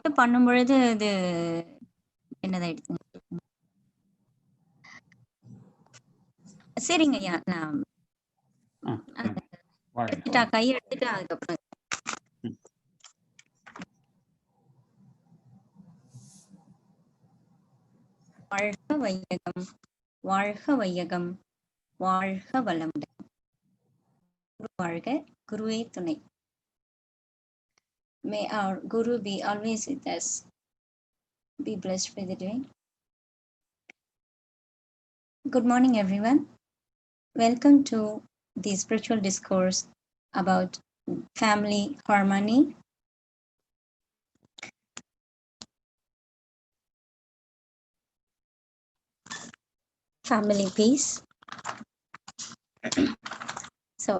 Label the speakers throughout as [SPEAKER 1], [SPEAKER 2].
[SPEAKER 1] Doctor பண்ணும்பொழுது இது என்னதான் எடுத்து சரிங்க ஐயா நான் எடுத்துட்டா கை எடுத்துட்டு அதுக்கப்புறம் வாழ்க வையகம் வாழ்க வையகம் வாழ்க வளமுடன் வாழ்க குருவே துணை. May our Guru be always with us. Be blessed for the day. Good morning, everyone. Welcome to the spiritual discourse about family harmony. Family peace. So,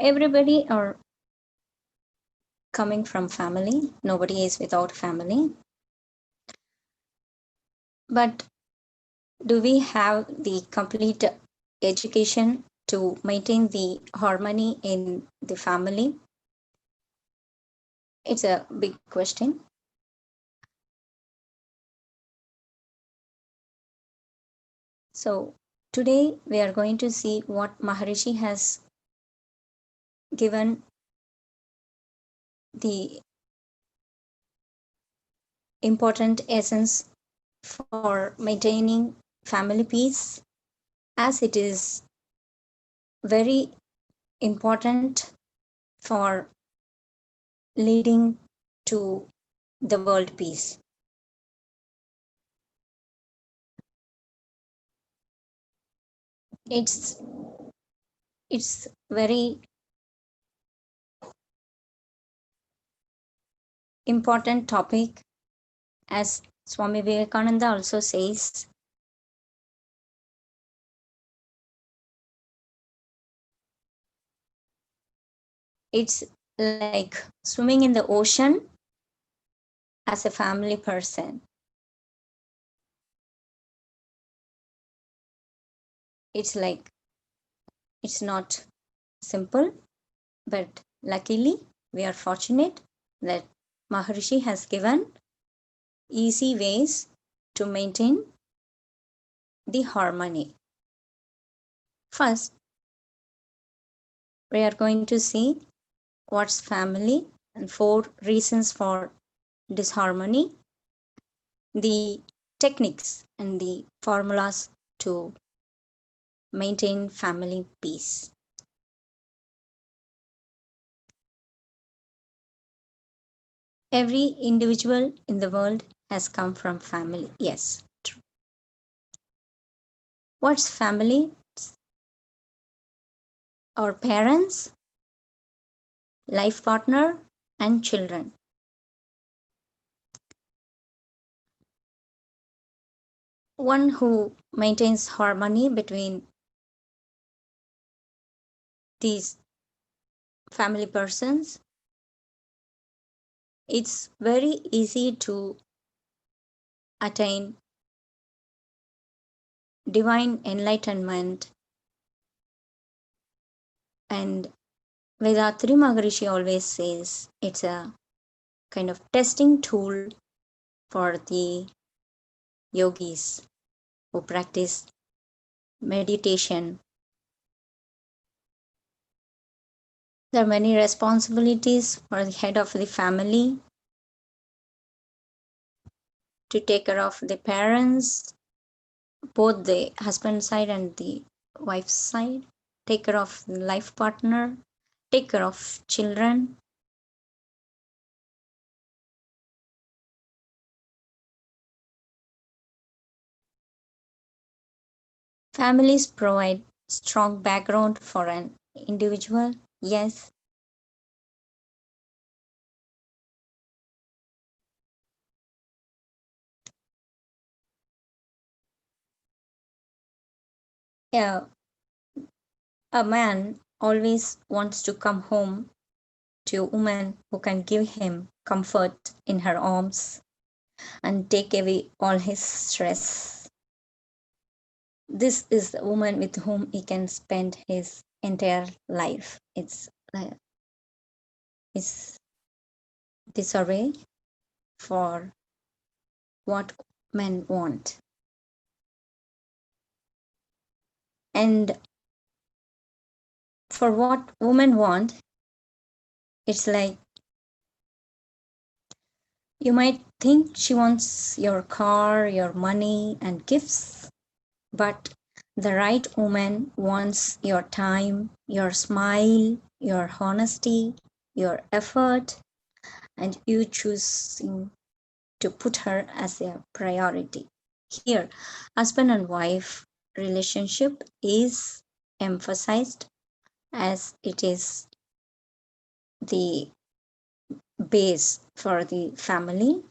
[SPEAKER 1] everybody are coming from family. Nobody is without family. But do we have the complete education to maintain the harmony in the family? It's a big question. So today we are going to see what Maharishi has given the important essence for maintaining family peace, as it is very important for leading to the world peace. It's very important topic, as Swami Vivekananda also says. It's like swimming in the ocean as a family person. It's like, it's not simple, but luckily we are fortunate that Maharishi has given easy ways to maintain the harmony. First, we are going to see what's family and 4 reasons for disharmony, the techniques and the formulas to maintain family peace. Every individual in the world has come from family. Yes, true. What's family? Our parents, life partner, and children. One who maintains harmony between these family persons, it's very easy to attain divine enlightenment. And Vedatri Maharishi always says it's a kind of testing tool for the yogis who practice meditation. There are many responsibilities for the head of the family to take care of the parents, both the husband side and the wife's side, take care of the life partner, take care of children. Families provide strong background for an individual. Yes. Yeah. A man always wants to come home to a woman who can give him comfort in her arms and take away all his stress. This is the woman with whom he can spend his entire life. It's disarray for what men want. And for what women want, it's like you might think she wants your car, your money, and gifts, but the right woman wants your time, your smile, your honesty, your effort, and you choosing to put her as a priority. Here, husband and wife relationship is emphasized as it is the base for the family.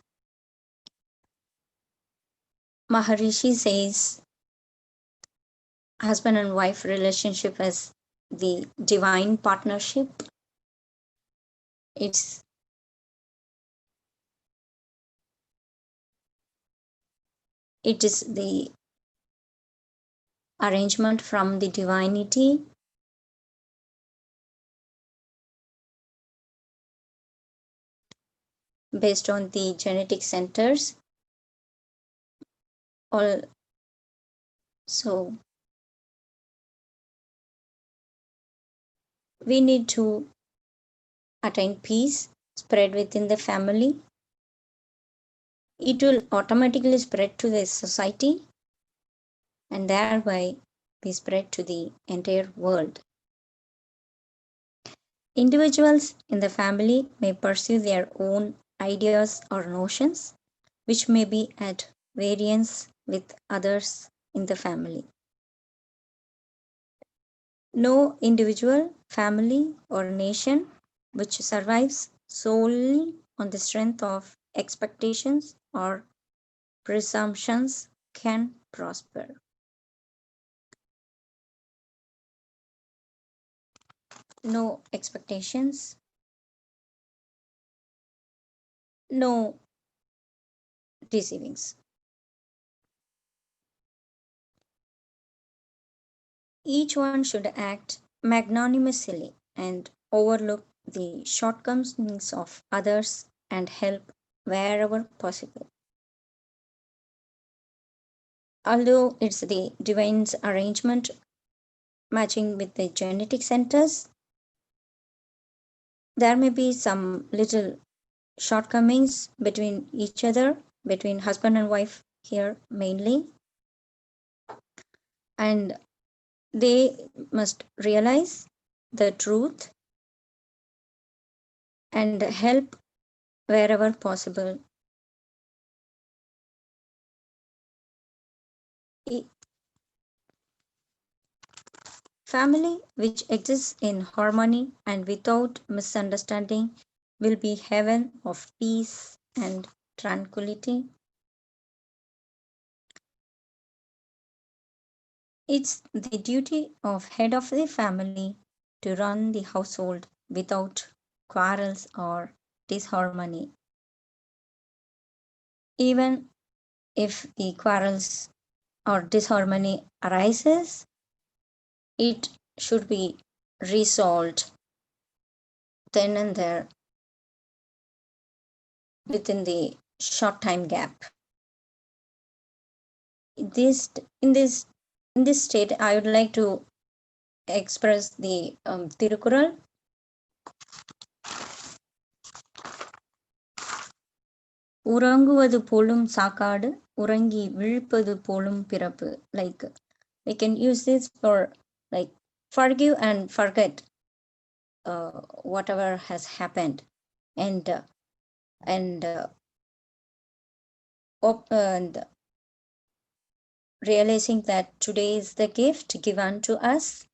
[SPEAKER 1] Maharishi says husband and wife relationship as the divine partnership. It's it is the arrangement from the divinity based on the genetic centers. All so we need to attain peace spread within the family. It will automatically spread to the society and thereby be spread to the entire world. Individuals in the family may pursue their own ideas or notions, which may be at variance with others in the family. No individual, family, or nation which survives solely on the strength of expectations or presumptions can prosper. No expectations, no deceivings. Each one should act magnanimously and overlook the shortcomings of others and help wherever possible. Although it's the divine's arrangement matching with the genetic centers, there may be some little shortcomings between each other, between husband and wife here mainly, and they must realize the truth and help wherever possible. Family which exists in harmony and without misunderstanding will be heaven of peace and tranquility. It's the duty of head of the family to run the household without quarrels or disharmony. Even if the quarrels or disharmony arises, it should be resolved then and there within the short time gap. This in this in this state, I would like to express the Tirukural. உறங்குவது போலும் சாக்காடு உறங்கி விழிப்பது போலும் பிறப்பு. Like we can use this for like forgive and forget whatever has happened, and and and realizing that today is the gift given to us.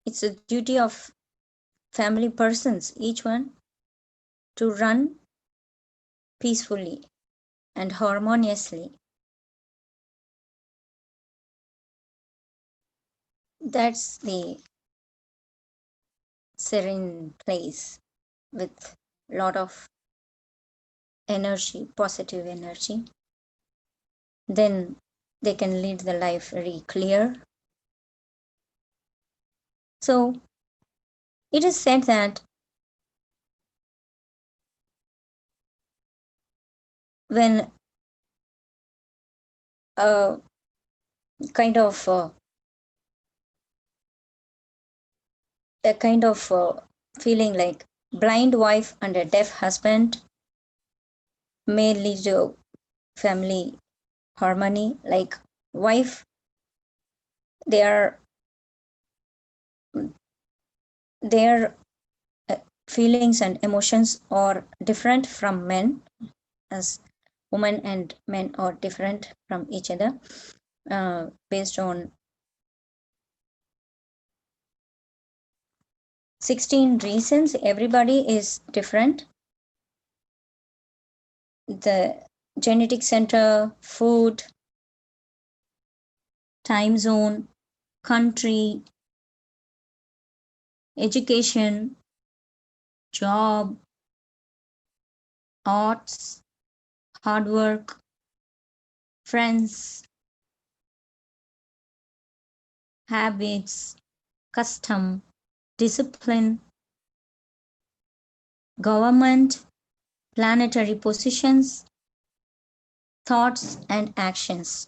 [SPEAKER 1] It's a duty of family persons, each one, to run peacefully and harmoniously. That's the serene place with a lot of energy, positive energy. Then they can lead the life very clear So it is said that when a kind of a kind of feeling like blind wife and a deaf husband may lead to family harmony. Like wife, their their uh, feelings and emotions are different from men, as women and men are different from each other, based on 16 reasons. Everybody is different. The genetic center, food, time zone, country, education, job, arts, hard work, friends, habits, custom, discipline, government, planetary positions, thoughts and actions,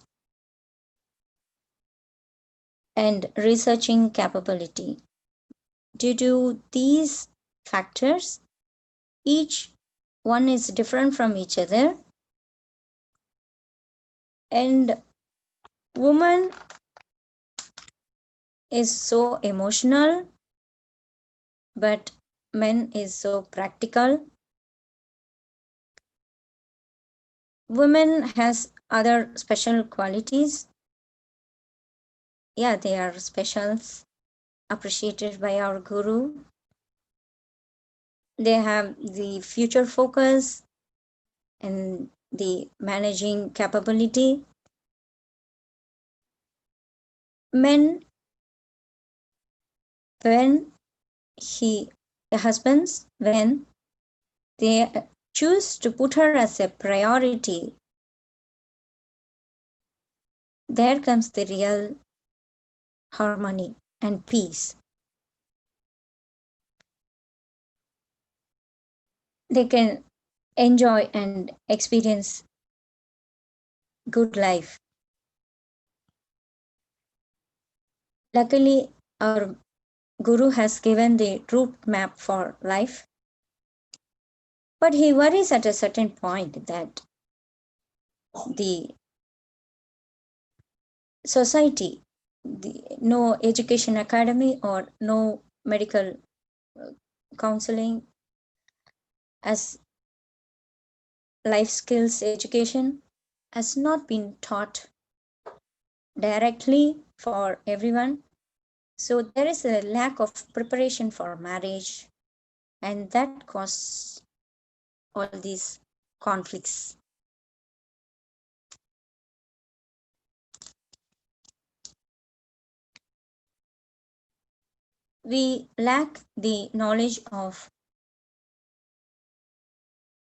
[SPEAKER 1] and researching capability. Due to these factors, each one is different from each other, and woman is so emotional, but men is so practical. Women has other special qualities. Yeah, they are specials appreciated by our guru. They have the future focus and the managing capability. Men, when he husbands, when they choose to put her as a priority, there comes the real harmony and peace. They can enjoy and experience good life. Luckily, our guru has given the route map for life, but he worries at a certain point that the society, no education academy or no medical counseling as life skills education has not been taught directly for everyone. So there is a lack of preparation for marriage, and that causes all these conflicts. We lack the knowledge of,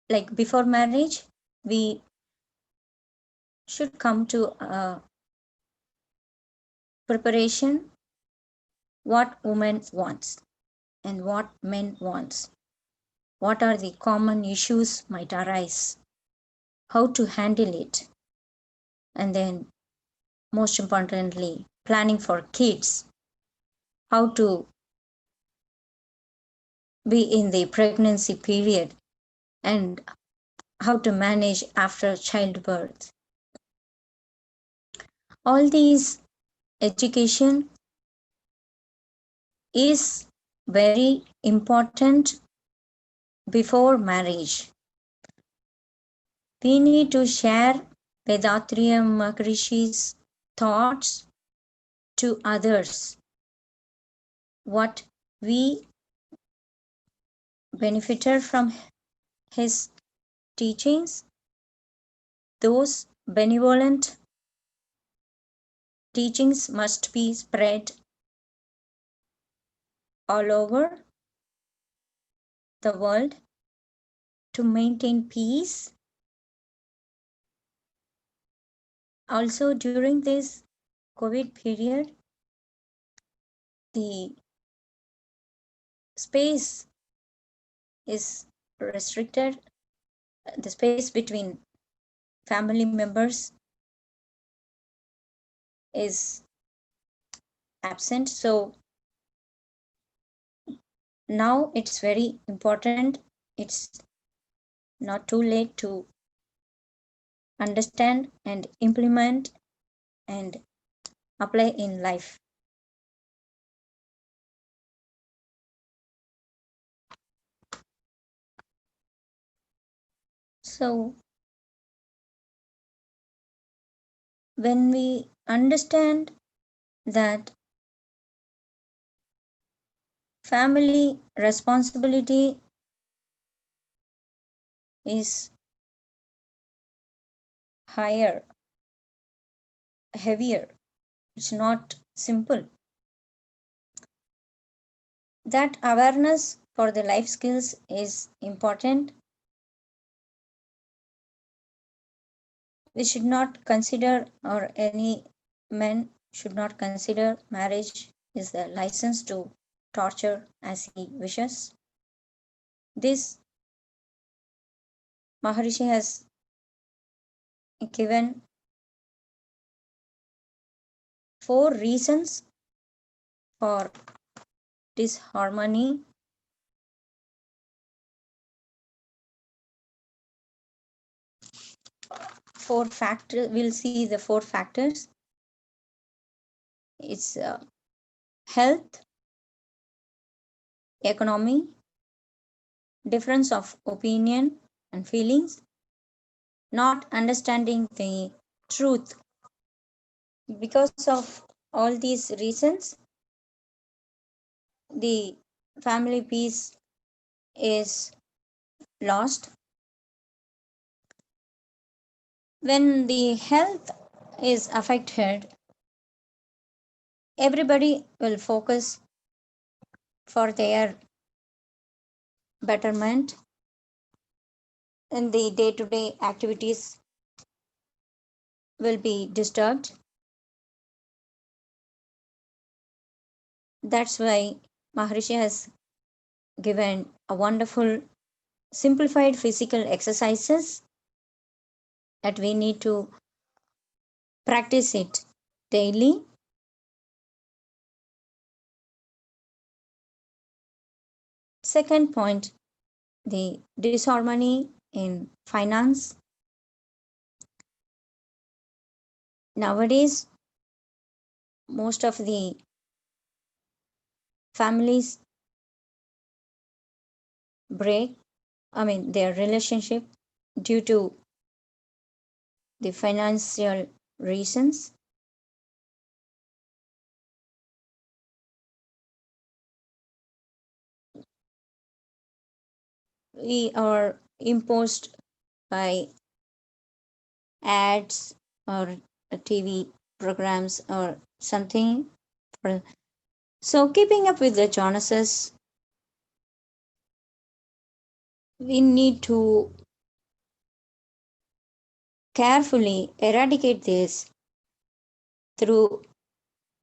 [SPEAKER 1] like, before marriage, we should come to a preparation what women wants and what men wants, what are the common issues might arise, how to handle it, and then most importantly planning for kids, how to be in the pregnancy period, and how to manage after childbirth. All these education is very important before marriage. We need to share Vedatriya Maharishi's thoughts to others, what we benefited from his teachings. Those benevolent teachings must be spread all over the world to maintain peace. Also, during this COVID period, the space is restricted, the space between family members is absent. So now it's very important. It's not too late to understand and implement and apply in life. So when we understand that family responsibility is higher, heavier, it's not simple, that awareness for the life skills is important. We should not consider, or any man should not consider, marriage is the license to torture as he wishes. This Maharishi has given 4 reasons for disharmony. 4 factors, we'll see the 4 factors. It's health, economy, difference of opinion and feelings, not understanding the truth. Because of all these reasons, the family peace is lost. When the health is affected, everybody will focus for their betterment, and the day to day activities will be disturbed. That's why Maharishi has given a wonderful simplified physical exercises that we need to practice it daily. Second point, the disharmony in finance. Nowadays, most of the families break, their relationship due to the financial reasons. We are imposed by ads or TV programs or something. So, keeping up with the Jonases, we need to carefully eradicate this through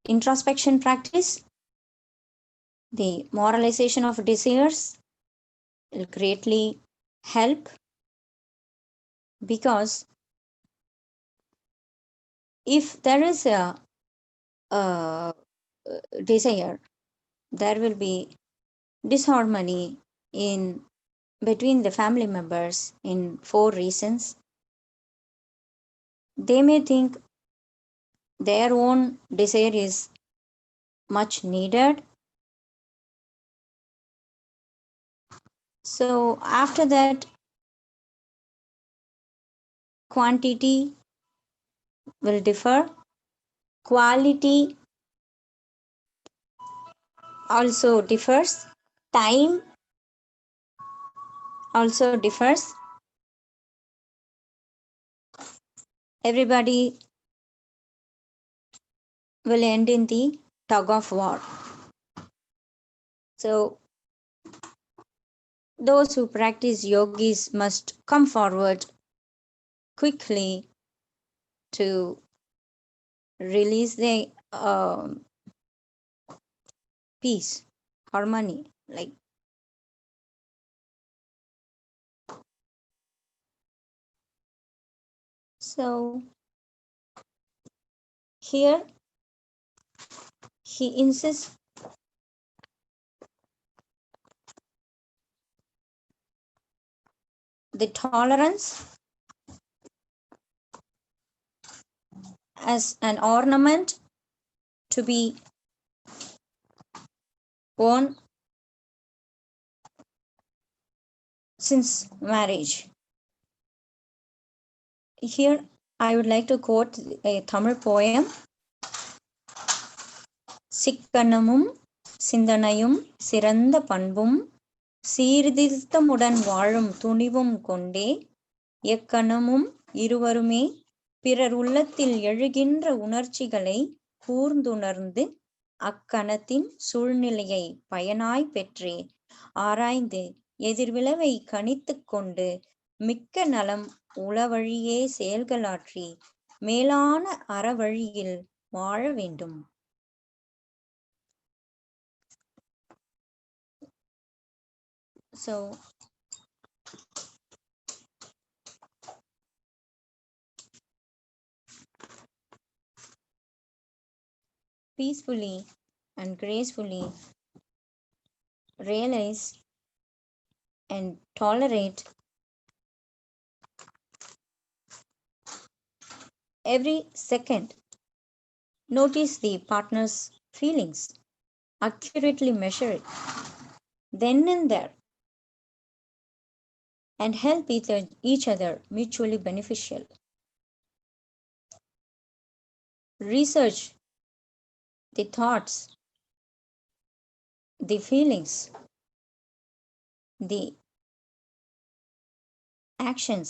[SPEAKER 1] introspection practice. The moralization of desires will greatly help, because if there is a desire, there will be disharmony in between the family members in 4 reasons. They may think their own desire is much needed. So after that, quantity will differ, quality also differs, time also differs. Everybody will end in the tug of war. So those who practice yogis must come forward quickly to release the peace, harmony. Like So here he insists the tolerance as an ornament to be worn since marriage. Here I would like to quote a Tamil poem. சிக்கனமும் சிந்தனையும் சிறந்த பண்பும் சீர்திருத்தமுடன் வாழும் துணிவும் கொண்டே எக்கணமும் இருவருமே பிறர் உள்ளத்தில் எழுகின்ற உணர்ச்சிகளை கூர்ந்துணர்ந்து அக்கணத்தின் சூழ்நிலையை பயனாய் பெற்றே ஆராய்ந்து எதிர்விளைவை கணித்துக் கொண்டு மிக்க நலம் உளவழியே செயல்களாற்றி மேலான அறவழியில் வாழ வேண்டும். So peacefully and gracefully realize and tolerate every second. Notice the partner's feelings, accurately measure it, then and there, and help each other mutually beneficial. Research the thoughts, the feelings, the actions,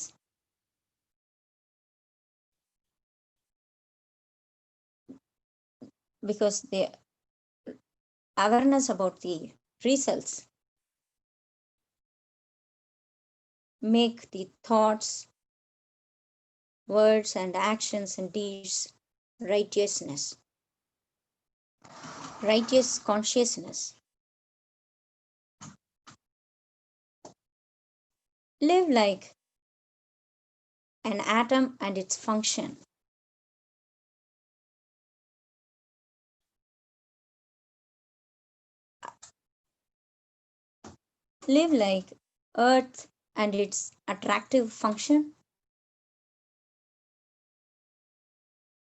[SPEAKER 1] because the awareness about the results make the thoughts, words and actions and deeds righteous consciousness. Live like an atom and its function. Live like earth and its attractive function.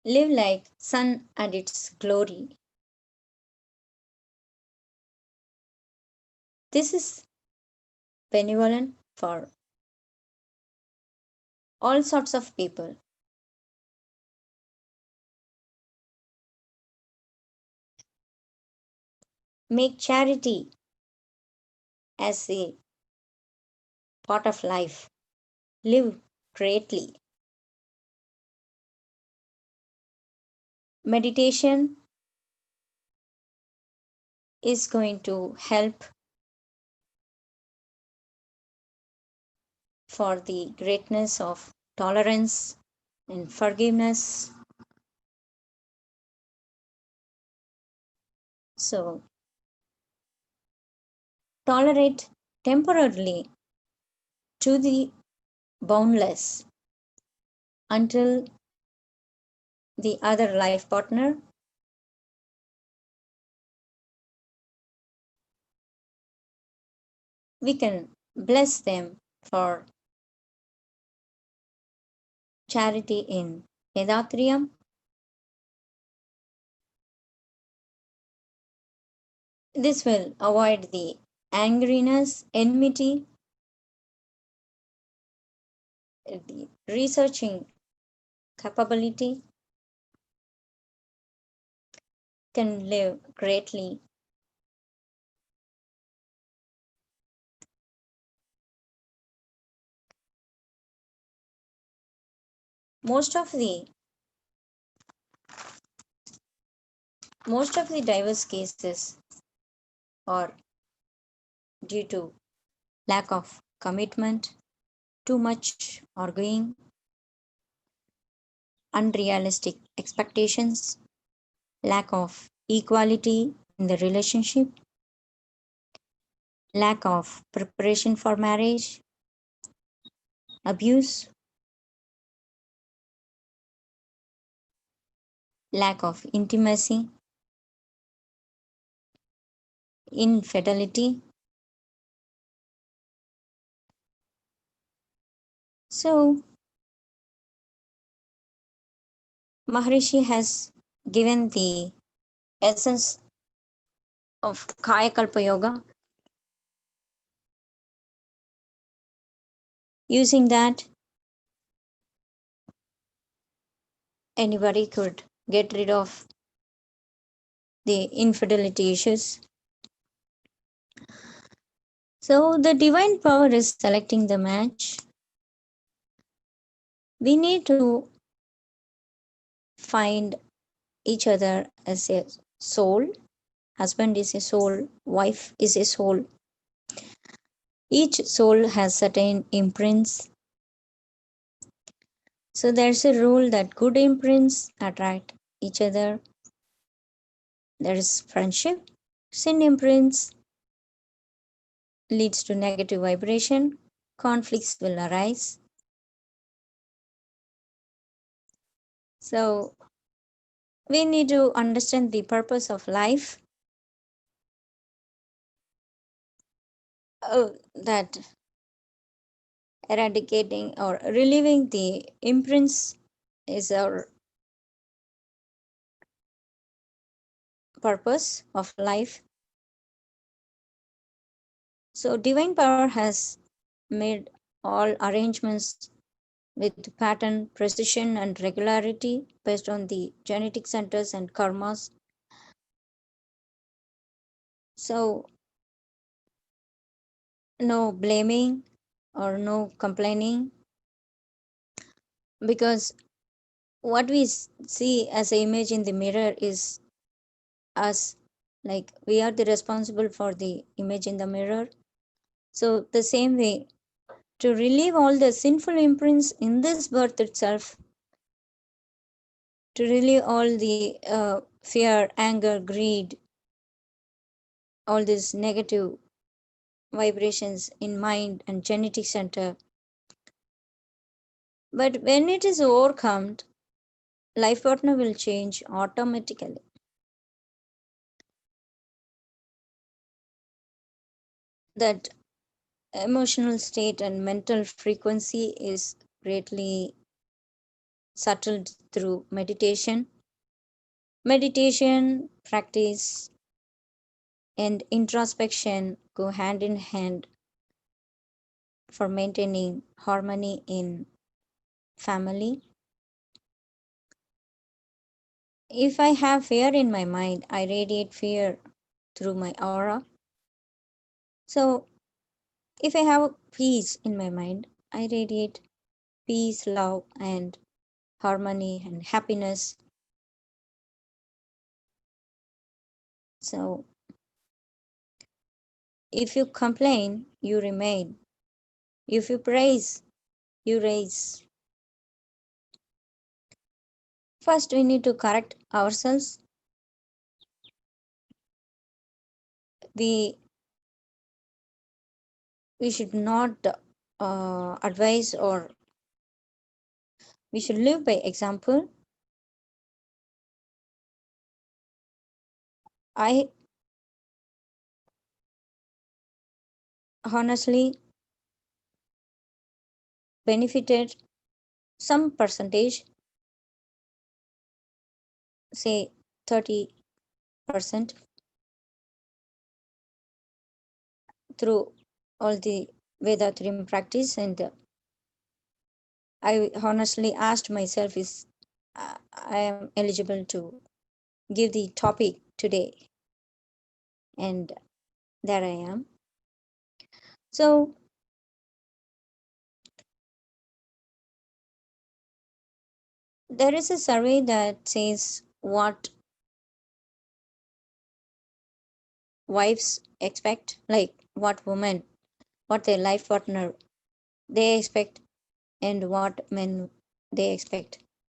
[SPEAKER 1] Live like sun and its glory. This is benevolent for all sorts of people. Make charity as a part of life. Live greatly. Meditation is going to help for the greatness of tolerance and forgiveness. So, tolerate temporarily to the boundless until the other life partner we can bless them for charity in Edatrium. This will avoid the angriness, enmity, the researching capability, can live greatly. Most of the diverse cases are due to lack of commitment, too much arguing, unrealistic expectations, lack of equality in the relationship, lack of preparation for marriage, abuse, lack of intimacy, infidelity. So, Maharishi has given the essence of Kaya Kalpa Yoga. Using that, anybody could get rid of the infidelity issues. So, the divine power is selecting the match. We need to find each other as a soul. Husband is a soul, wife is a soul. Each soul has certain imprints. So there's a rule that good imprints attract each other. There is friendship. Sin imprints leads to negative vibration. Conflicts will arise. So we need to understand the purpose of life. That eradicating or relieving the imprints is our purpose of life. So divine power has made all arrangements with pattern, precision, and regularity based on the genetic centers and karmas. So, no blaming or no complaining, because what we see as an image in the mirror is us, like we are the responsible for the image in the mirror. So, the same way, to relieve all the sinful imprints in this birth itself, to relieve all the fear, anger, greed, all these negative vibrations in mind and genetic center. But when it is overcome, life partner will change automatically. That emotional state and mental frequency is greatly settled through meditation. Meditation practice and introspection go hand in hand for maintaining harmony in family. If I have fear in my mind, I radiate fear through my aura. So, if I have peace in my mind, I radiate peace, love, and harmony and happiness. So, if you complain, you remain. If you praise, you raise. First, we need to correct ourselves. We we should not advise, or we should live by example. I honestly benefited some percentage, say 30%, through all the Vedatrim practice, and I honestly asked myself, is I am eligible to give the topic today, and there I am. So there is a survey that says what wives expect, like what women, what their life partner they expect, and what men they expect.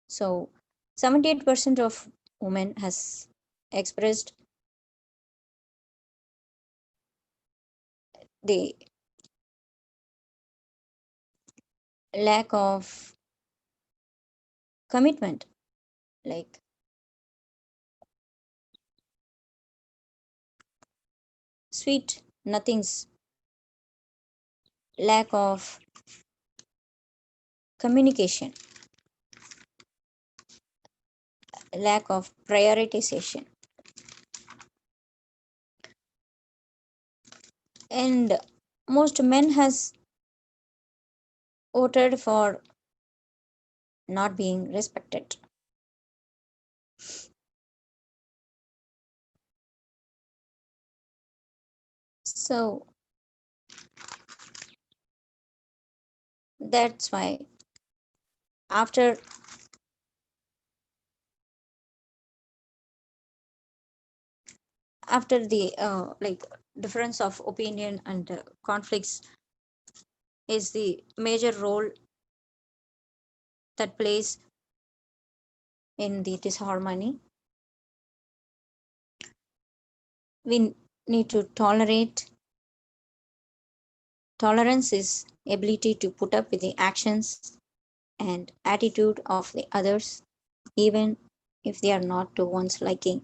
[SPEAKER 1] So 78% of women has expressed the lack of commitment, like sweet nothings, lack of communication, lack of prioritization, and most men has voted for not being respected. So that's why after the like difference of opinion and conflicts is the major role that plays in the disharmony. We need to tolerate. Tolerance is ability to put up with the actions and attitude of the others, even if they are not to one's liking.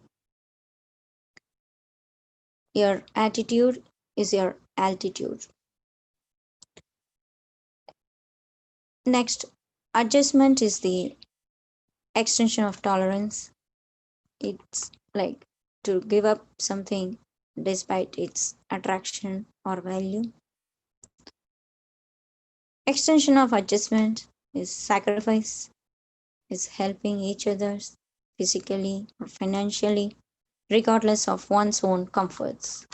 [SPEAKER 1] Your attitude is your altitude. Next, adjustment is the extension of tolerance. It's like to give up something despite its attraction or value. Extension of adjustment is sacrifice, is helping each other physically or financially, regardless of one's own comforts.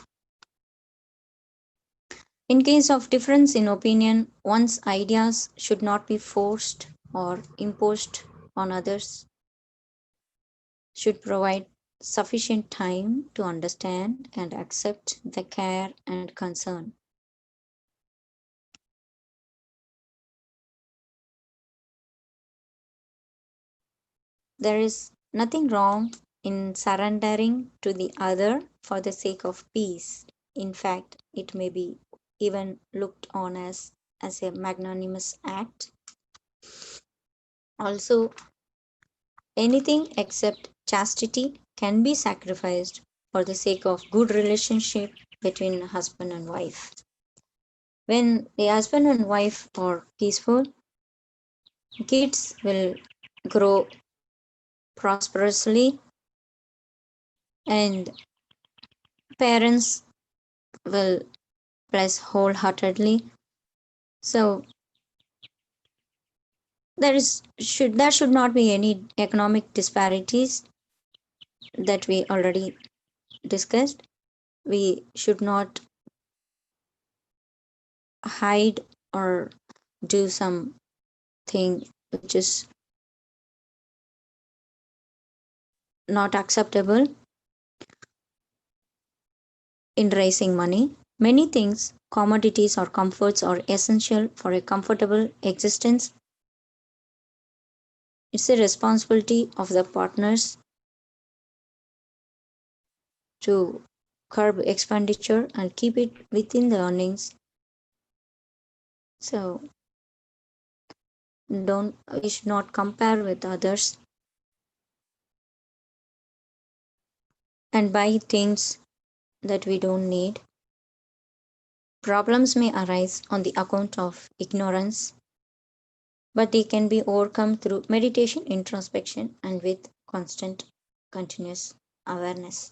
[SPEAKER 1] In case of difference in opinion, one's ideas should not be forced or imposed on others, should provide sufficient time to understand and accept the care and concern. There is nothing wrong in surrendering to the other for the sake of peace. In fact, it may be even looked on as a magnanimous act. Also, anything except chastity can be sacrificed for the sake of good relationship between husband and wife. When the husband and wife are peaceful, kids will grow prosperously and parents will bless wholeheartedly. So there should not be any economic disparities that we already discussed. We should not hide or do something which is not acceptable in raising money. Many things, commodities or comforts are essential for a comfortable existence. It's the responsibility of the partners to curb expenditure and keep it within the earnings. So don't we should not compare with others and buy things that we don't need. Problems may arise on the account of ignorance, but they can be overcome through meditation, introspection, and with constant, continuous awareness.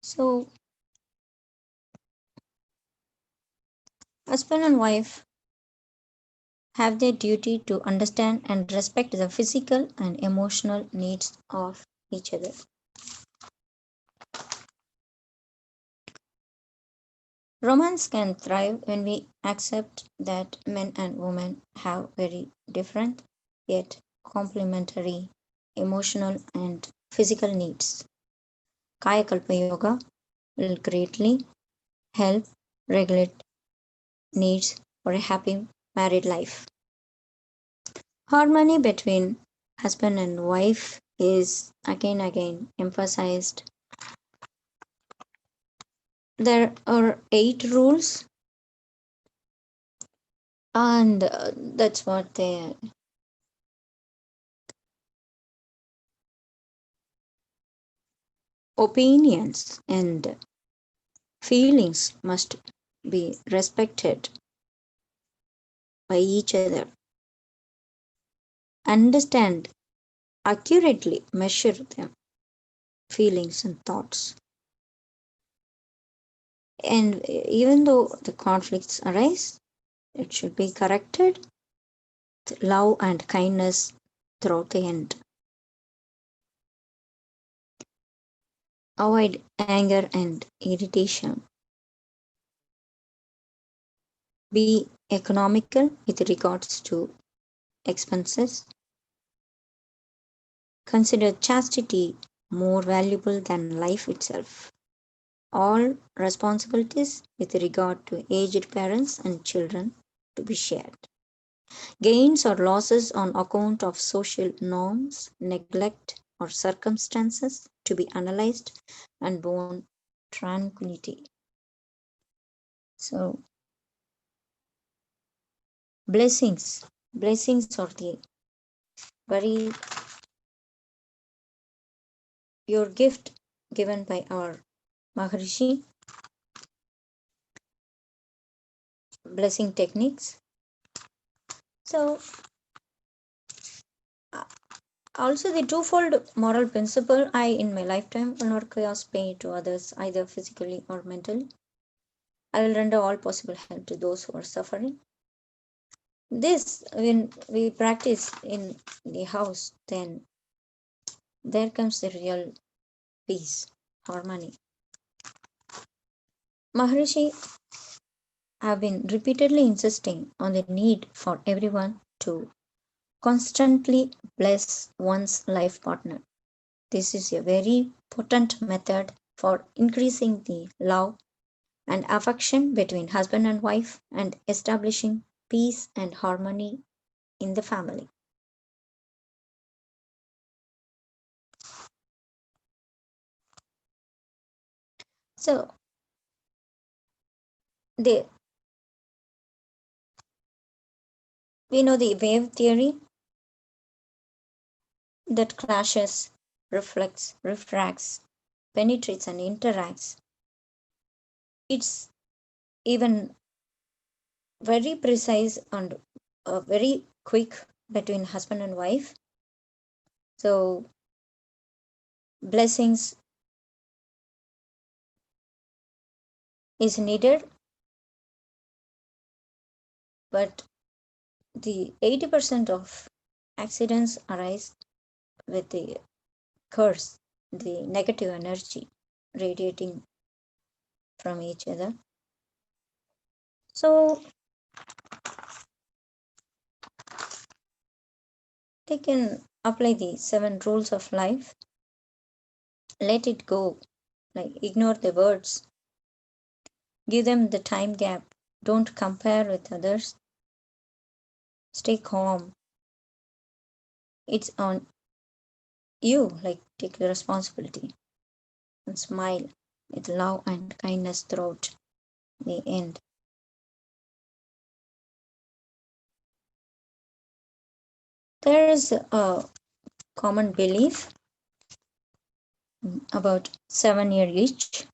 [SPEAKER 1] So, husband and wife have their duty to understand and respect the physical and emotional needs of each other. Romance can thrive when we accept that men and women have very different yet complementary emotional and physical needs. Kaya Kalpa Yoga will greatly help regulate needs for a happy married life. Harmony between husband and wife is again emphasized. There are 8 rules, and that's what they opinions and feelings must be respected by each other. Understand, accurately measure them, feelings and thoughts. And even though the conflicts arise, it should be corrected with love and kindness throughout the end. Avoid anger and irritation. Be economical with regards to expenses. Consider chastity more valuable than life itself. All responsibilities with regard to aged parents and children to be shared. Gains or losses on account of social norms, neglect, or circumstances to be analyzed and borne tranquility. So, blessings. Blessings are the very your gift given by our Maharishi. Blessing techniques. So, also the twofold moral principle: I in my lifetime will not cause pain to others, either physically or mentally. I will render all possible help to those who are suffering. This, when we practice in the house, then there comes the real peace, harmony. Maharishi have been repeatedly insisting on the need for everyone to constantly bless one's life partner. This is a very potent method for increasing the love and affection between husband and wife and establishing peace and harmony in the family. So, the, we know the wave theory that clashes, reflects, refracts, penetrates, and interacts. It's even very precise and very quick between husband and wife. So, blessings is needed, but the 80% of accidents arise with the curse, the negative energy radiating from each other. So, they can apply the 7 rules of life. Let it go, like ignore the words, give them the time gap, don't compare with others, stay calm. It's on you, like take the responsibility and smile with love and kindness throughout the end. There is a common belief about 7-year itch.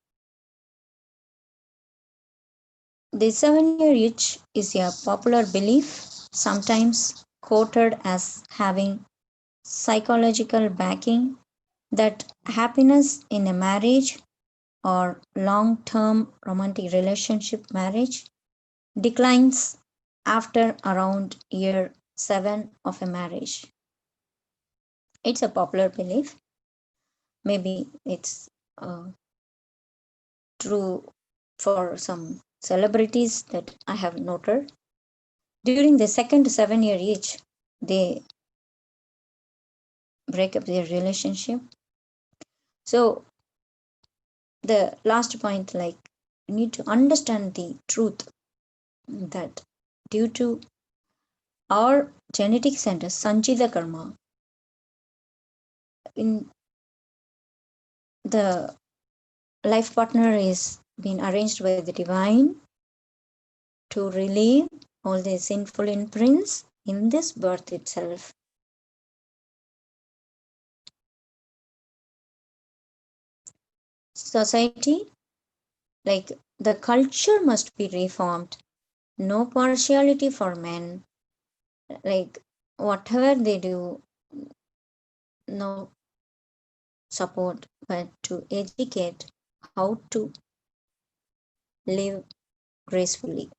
[SPEAKER 1] The 7-year itch is a popular belief, sometimes quoted as having psychological backing, that happiness in a marriage or long term romantic relationship marriage declines after around year 7 of a marriage. It's a popular belief. Maybe it's true for some celebrities that I have noted. During the second 7-year each, they break up their relationship. So, the last point, like, you need to understand the truth that due to our genetics and Sanchita karma, in the life partner is being arranged by the divine to relieve all the sinful imprints in this birth itself. Society, like the culture must be reformed. No partiality for men. Like whatever they do, no support, but to educate how to live gracefully.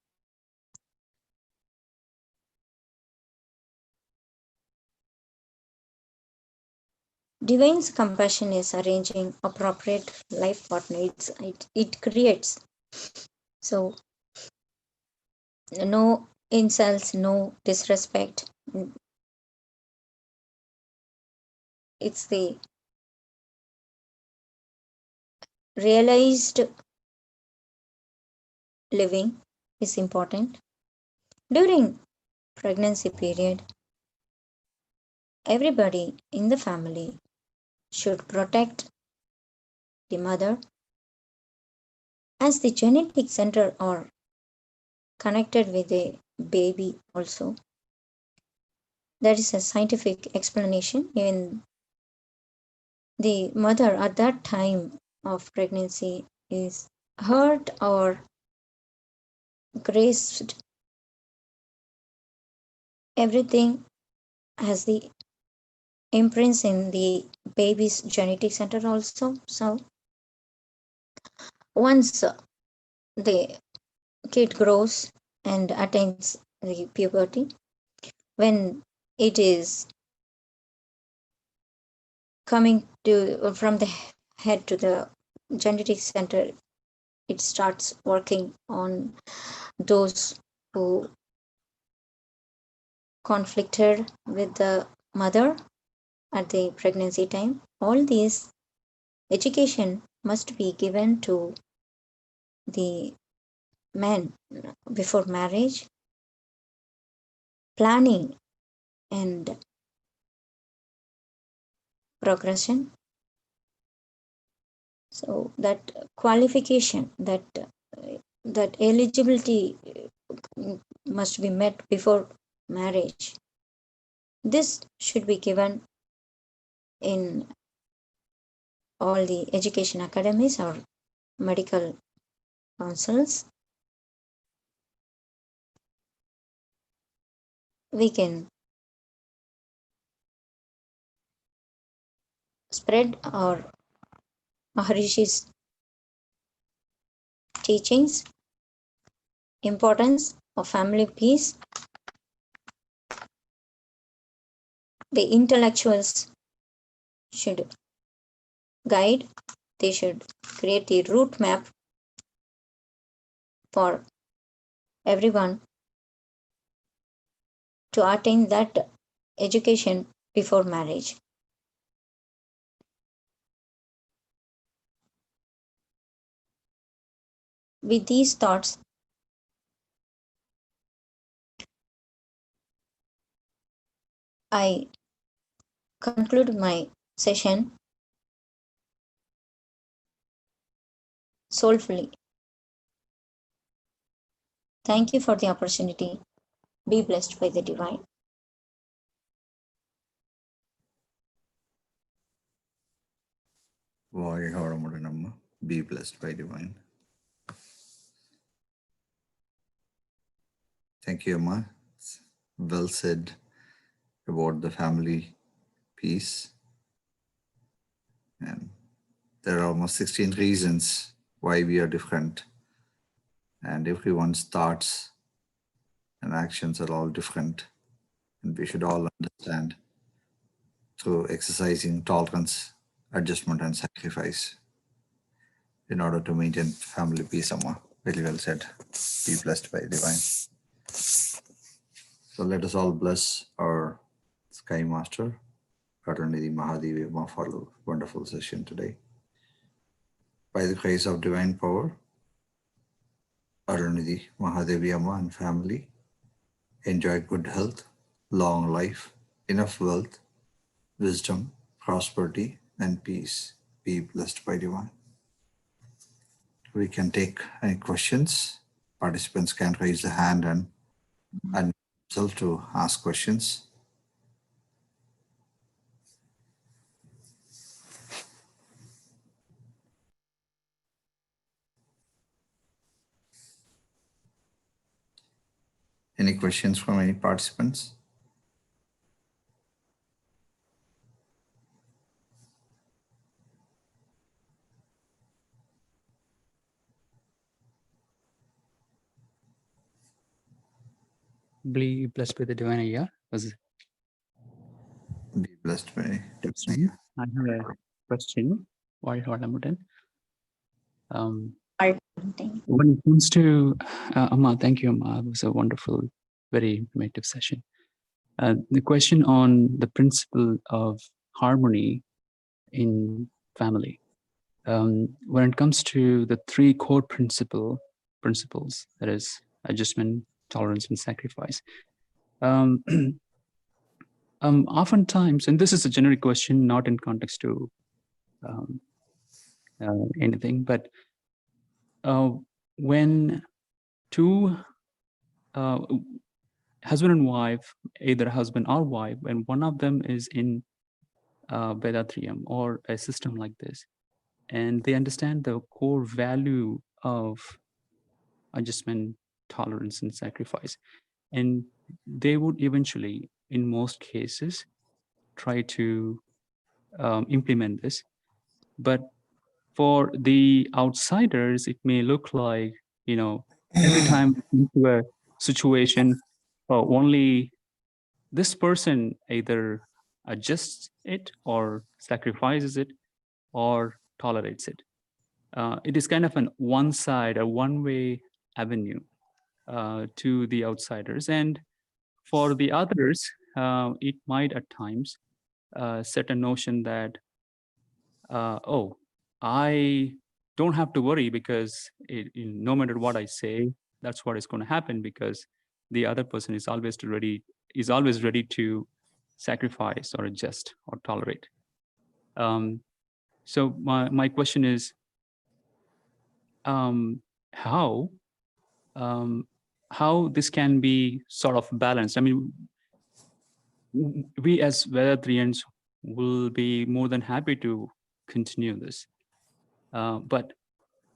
[SPEAKER 1] Divine's compassion is arranging appropriate life partner. It creates. So no insults, no disrespect. It's the realized living is important. During pregnancy period, everybody in the family should protect the mother as the genetic center are connected with the baby also. That is a scientific explanation. Even the mother at that time of pregnancy is hurt or graced. Everything has the imprints in the baby's genetic center also. So once the kid grows and attains the puberty, when it is coming to from the head to the genetic center, it starts working on those who conflicted with the mother at the pregnancy time. All these education must be given to the men before marriage. Planning and progression, so that qualification, that eligibility must be met before marriage. This should be given in all the education academies or medical councils. We can spread our Maharishi's teachings, importance of family peace. The intellectuals should guide, they should create the route map for everyone to attain that education before marriage. With these thoughts, I conclude my session soulfully. Thank you for the opportunity. Be blessed by the divine.
[SPEAKER 2] Be blessed by divine. Thank you, Amma. Well said about the family peace. And there are almost 16 reasons why we are different. And everyone's thoughts and actions are all different. And we should all understand through exercising tolerance, adjustment, and sacrifice in order to maintain family peace, Amma. Very well said. Be blessed by divine. So let us all bless our Sky Master, Karanidhi Mahadevi Amma, for a wonderful session today. By the grace of divine power, Arunidhi Mahadevi Amma and family enjoy good health, long life, enough wealth, wisdom, prosperity, and peace. Be blessed by divine. We can take any questions. Participants can raise the hand and themselves to ask questions. Any questions from any participants?
[SPEAKER 3] Be blessed with the divine Ayya.
[SPEAKER 2] Be blessed by
[SPEAKER 3] I have a question. When it comes to Amma, thank you, Amma. It was a wonderful, very informative session. The question on the principle of harmony in family. When it comes to the three core principles, that is adjustment, tolerance, and sacrifice. Oftentimes, and this is a generic question, not in context to anything, but when two husband and wife, either husband or wife, when one of them is in Vedatriyam or a system like this, and they understand the core value of adjustment, tolerance, and sacrifice, and they would eventually, in most cases, try to implement this. But for the outsiders, it may look like, every time into a situation, only this person either adjusts it or sacrifices it or tolerates it. It is kind of an a one-way avenue to the outsiders. And for the others, it might at times set a notion that, oh, I don't have to worry because no matter what I say, that's what is going to happen, because the other person is always ready to sacrifice or adjust or tolerate. So my question is, how this can be sort of balanced? I mean, we as Vedatrians will be more than happy to continue this, but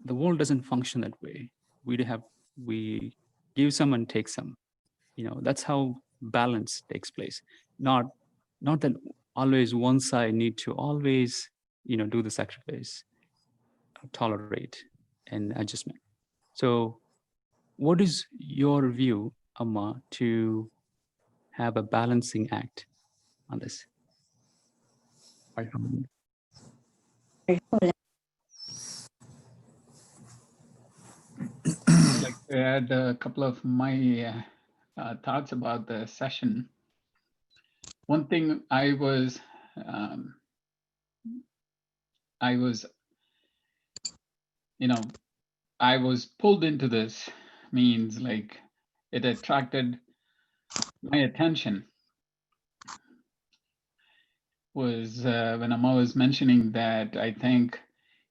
[SPEAKER 3] the world doesn't function that way. We give some and take some. That's how balance takes place. Not that always one side need to always do the sacrifice, tolerate, and adjustment. So what is your view, Amma, to have a balancing act on this?
[SPEAKER 4] I'd like to add a couple of my thoughts about the session. One thing I was pulled into this, means like it attracted my attention, was when Amma was mentioning that I think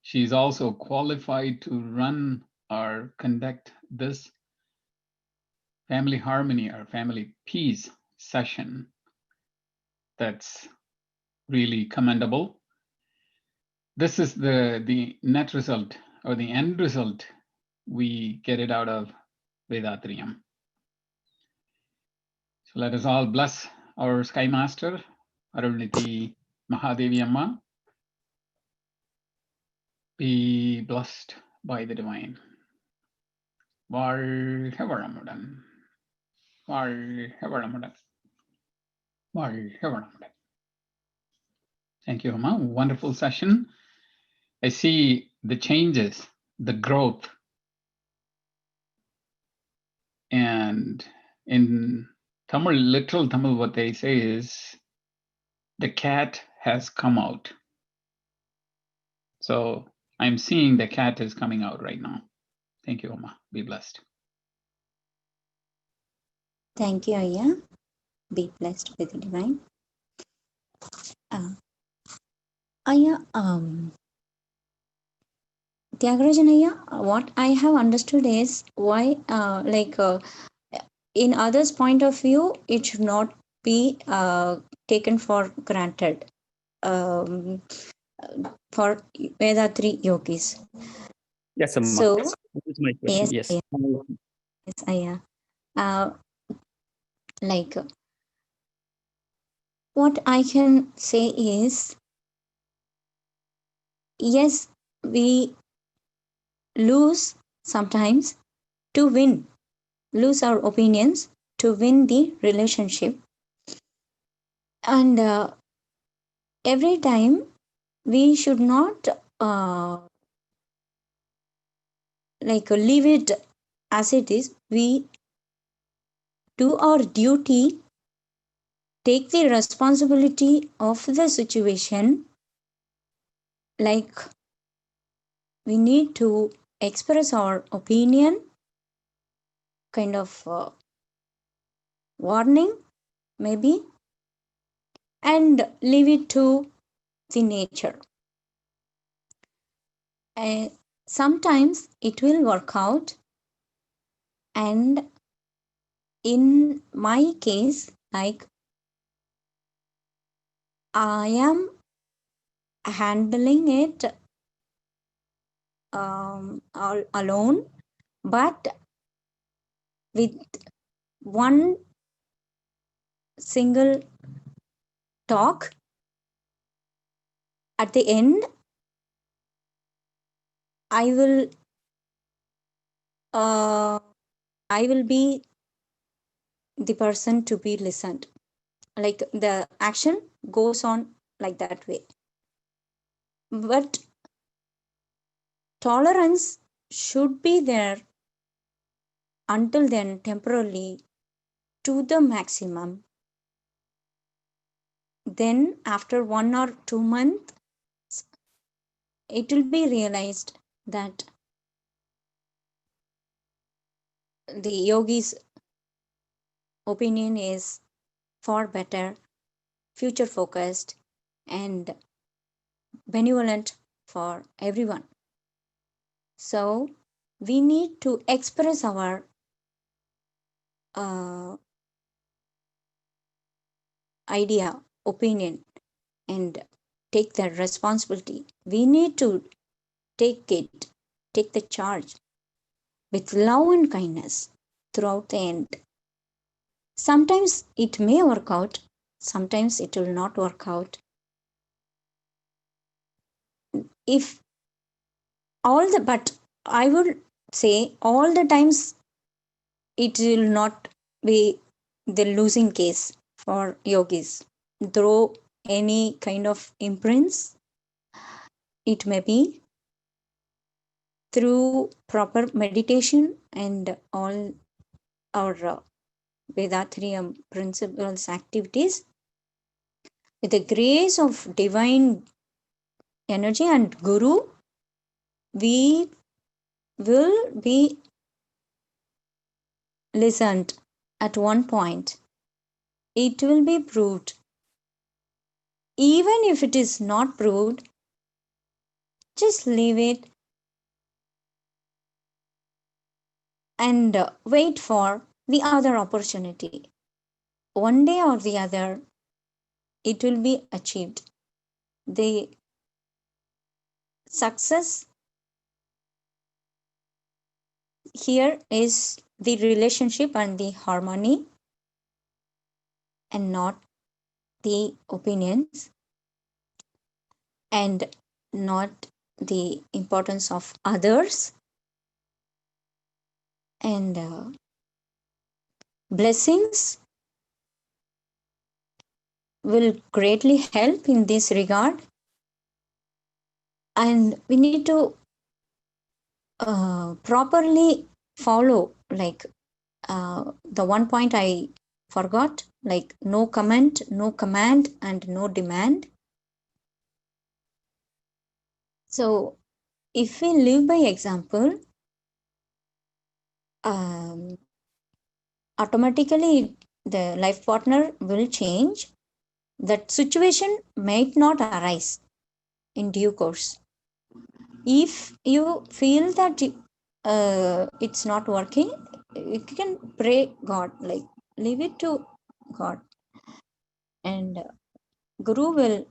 [SPEAKER 4] she's also qualified to run or conduct this family harmony or family peace session. That's really commendable. This is the net result, or the end result we get it out of Vedatriyam. So let us all bless our Sky Master, Aruniti Mahadevi Amma. Be blessed by the divine. வாழ்க வளமுடன். வாழ்க வளமுடன். வாழ்க வளமுடன். Thank you, Amma. Wonderful session. I see the changes, the growth. And in Tamil, literal Tamil, what they say is, the cat has come out. So I'm seeing the cat is coming out right now. Thank you, Amma. Be blessed.
[SPEAKER 1] Thank you, Ayya. Be blessed with the divine. Ayya, Tyagarajan Ayya, what I have understood is why, in others' point of view, it should not be taken for granted for Vedatri yogis.
[SPEAKER 3] Yes, Amma.
[SPEAKER 1] So,
[SPEAKER 3] That is my question. Yes.
[SPEAKER 1] Ayya. Yes, Ayya. Like, what I can say is, yes, we lose sometimes to win, lose our opinions to win the relationship. And every time we should not leave it as it is. We do our duty, take the responsibility of the situation. Like, we need to express our opinion, kind of warning maybe, and leave it to the nature. And sometimes it will work out, and in my case, like, I am handling it all alone, but with one single talk at the end, I will uh, I will be the person to be listened. Like, the action goes on like that way. But tolerance should be there until then, temporarily, to the maximum. Then after 1 or 2 months, it will be realized that the yogi's opinion is far better, future focused, and benevolent for everyone. So we need to express our uh, idea, opinion, and take the responsibility. We need to take the charge with love and kindness throughout the end. Sometimes it may work out, sometimes it will not work out. If but I would say all the times it will not be the losing case for yogis. Though any kind of imprints, it may be through proper meditation and all our Vedatrium principles activities, with the grace of divine energy and Guru, we will be listened at one point. It will be proved. Even if it is not proved, just leave it and wait for the other opportunity. One day or the other, it will be achieved. The success here is the relationship and the harmony, and not the opinions, and not the importance of others. And blessings will greatly help in this regard. And we need to properly follow, like, the one point I forgot, like, no comment, no command, and no demand. So if we live by example, um, automatically the life partner will change. That situation might not arise in due course. If you feel that it's not working, you can pray God, like, leave it to God, and Guru will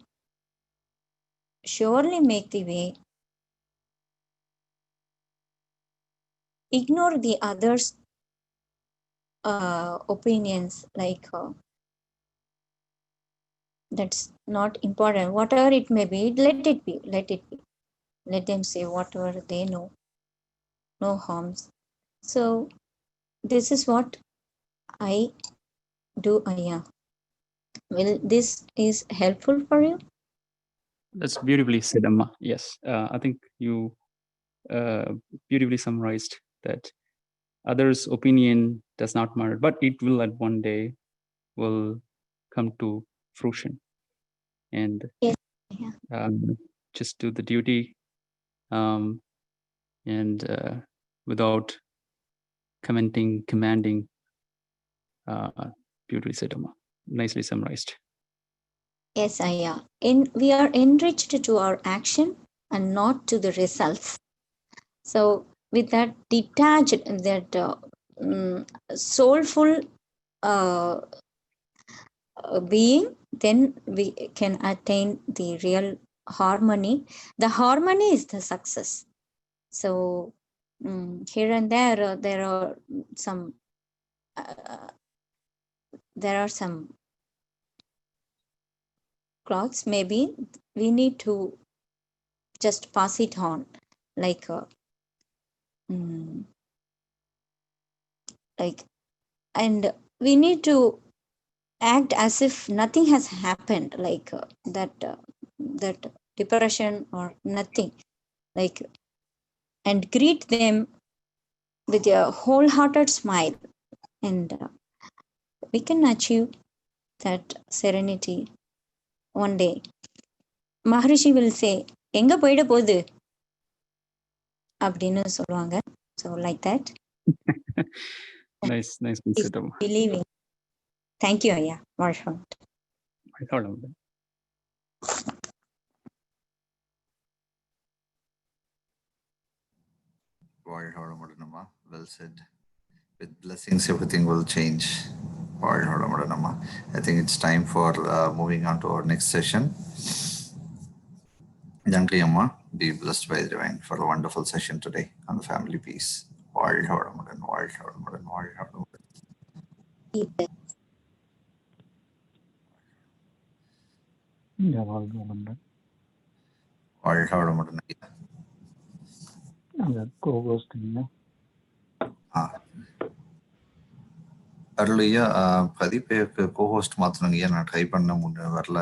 [SPEAKER 1] surely make the way. Ignore the others opinions like that's not important. Whatever it may be, let it be. Let it be. Let them say whatever they know. No harms. So this is what I do. Yeah. Will this is helpful for you?
[SPEAKER 3] That's beautifully said, Amma. Yes, I think you beautifully summarized that others' opinion does not matter, but it will at one day will come to fruition. And
[SPEAKER 1] Yes. Yeah.
[SPEAKER 3] just do the duty and without commenting, commanding. Beautifully said, Amma. Nicely summarized.
[SPEAKER 1] Yes, yeah. We are enriched to our action and not to the results. So with that detached, that soulful uh, being, then we can attain the real harmony. The harmony is the success. So here and there are some uh, there are some clothes. Maybe we need to just pass it on, like mm, like, and we need to act as if nothing has happened, like that depression or nothing, like, and greet them with a wholehearted smile, and we can achieve that serenity one day. Maharishi will say, எங்க போயிட போகுது அப்படின்னு சொல்லுவாங்க. So like that.
[SPEAKER 3] Nice
[SPEAKER 1] Is
[SPEAKER 3] said, Amma.
[SPEAKER 1] believing. Thank you, Aya. Welcome.
[SPEAKER 3] I thought of that.
[SPEAKER 2] Well said. With blessings, everything will change. I think it's time for moving on to our next session. Yankee Amma, be blessed by the divine for a wonderful session today on the family peace.
[SPEAKER 5] வாழ்க வளமுடன். அந்த கோகோஸ்டிங்க
[SPEAKER 2] Arulaiah பதிப்பேருக்கு co-host மாத்தணுங்கய்யா. நான் try பண்ண வரல.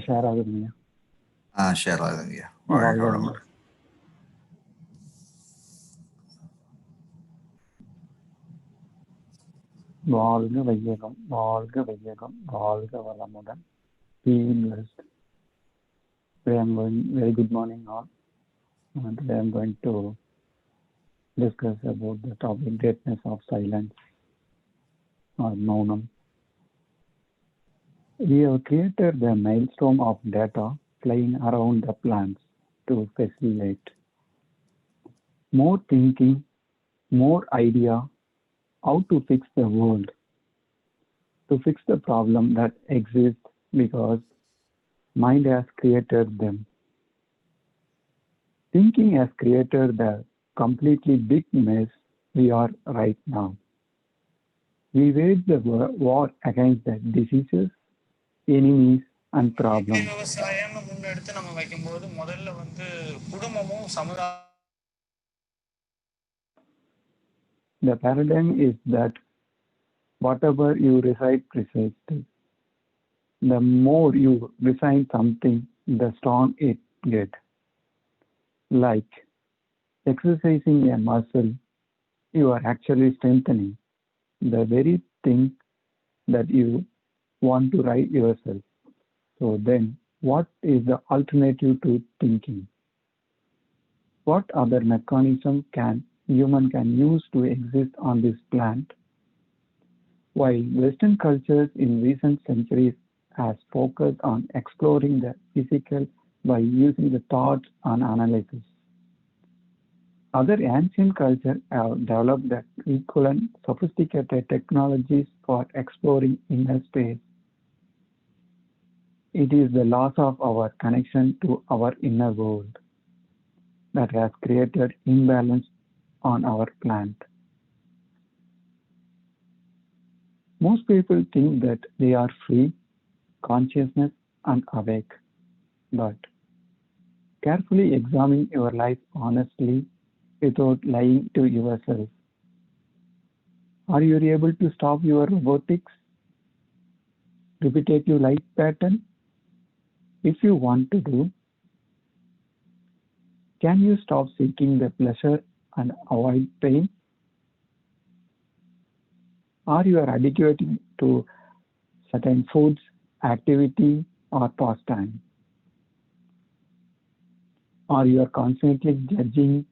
[SPEAKER 5] Share ஆகுதுங்க.
[SPEAKER 2] Share ஆகுதுங்கய்யா.
[SPEAKER 5] வாழ்க வளமுடன். வாழ்க வையகம், வாழ்க வையகம், வாழ்க வளமுடன். Be blessed. Today I'm going, very good morning all. And today I'm going to discuss about the topic greatness of silence or maunam. We have created the maelstrom of data flying around the plants to facilitate more thinking, more idea, how to fix the world, to fix the problem that exists because mind has created them. Thinking has created the completely big mess we are right now. We wage the war against the diseases, enemies and problems.
[SPEAKER 6] விவசாயம்னு முன்னெடுத்து நம்ம வைக்கும்போது முதல்ல வந்து குடும்பமும் சமுதாயம்.
[SPEAKER 5] The paradigm is that whatever you recite precisely, the more you recite something, the strong it gets. Like exercising a muscle, you are actually strengthening the very thing that you want to write yourself. So then, what is the alternative to thinking? What other mechanism human can use to exist on this planet? While Western cultures in recent centuries has focused on exploring the physical by using the thoughts and analysis, Other ancient cultures have developed the equivalent sophisticated technologies for exploring inner space. It is the loss of our connection to our inner world that has created imbalance on our planet. Most people think that they are free, consciousness, and awake. But carefully examine your life honestly without lying to yourself. Are you able to stop your robotics, repetitive life pattern? If you want to do, can you stop seeking the pleasure and avoid pain? Are you addicted to certain foods, activity, or pastime? Or you are constantly judging,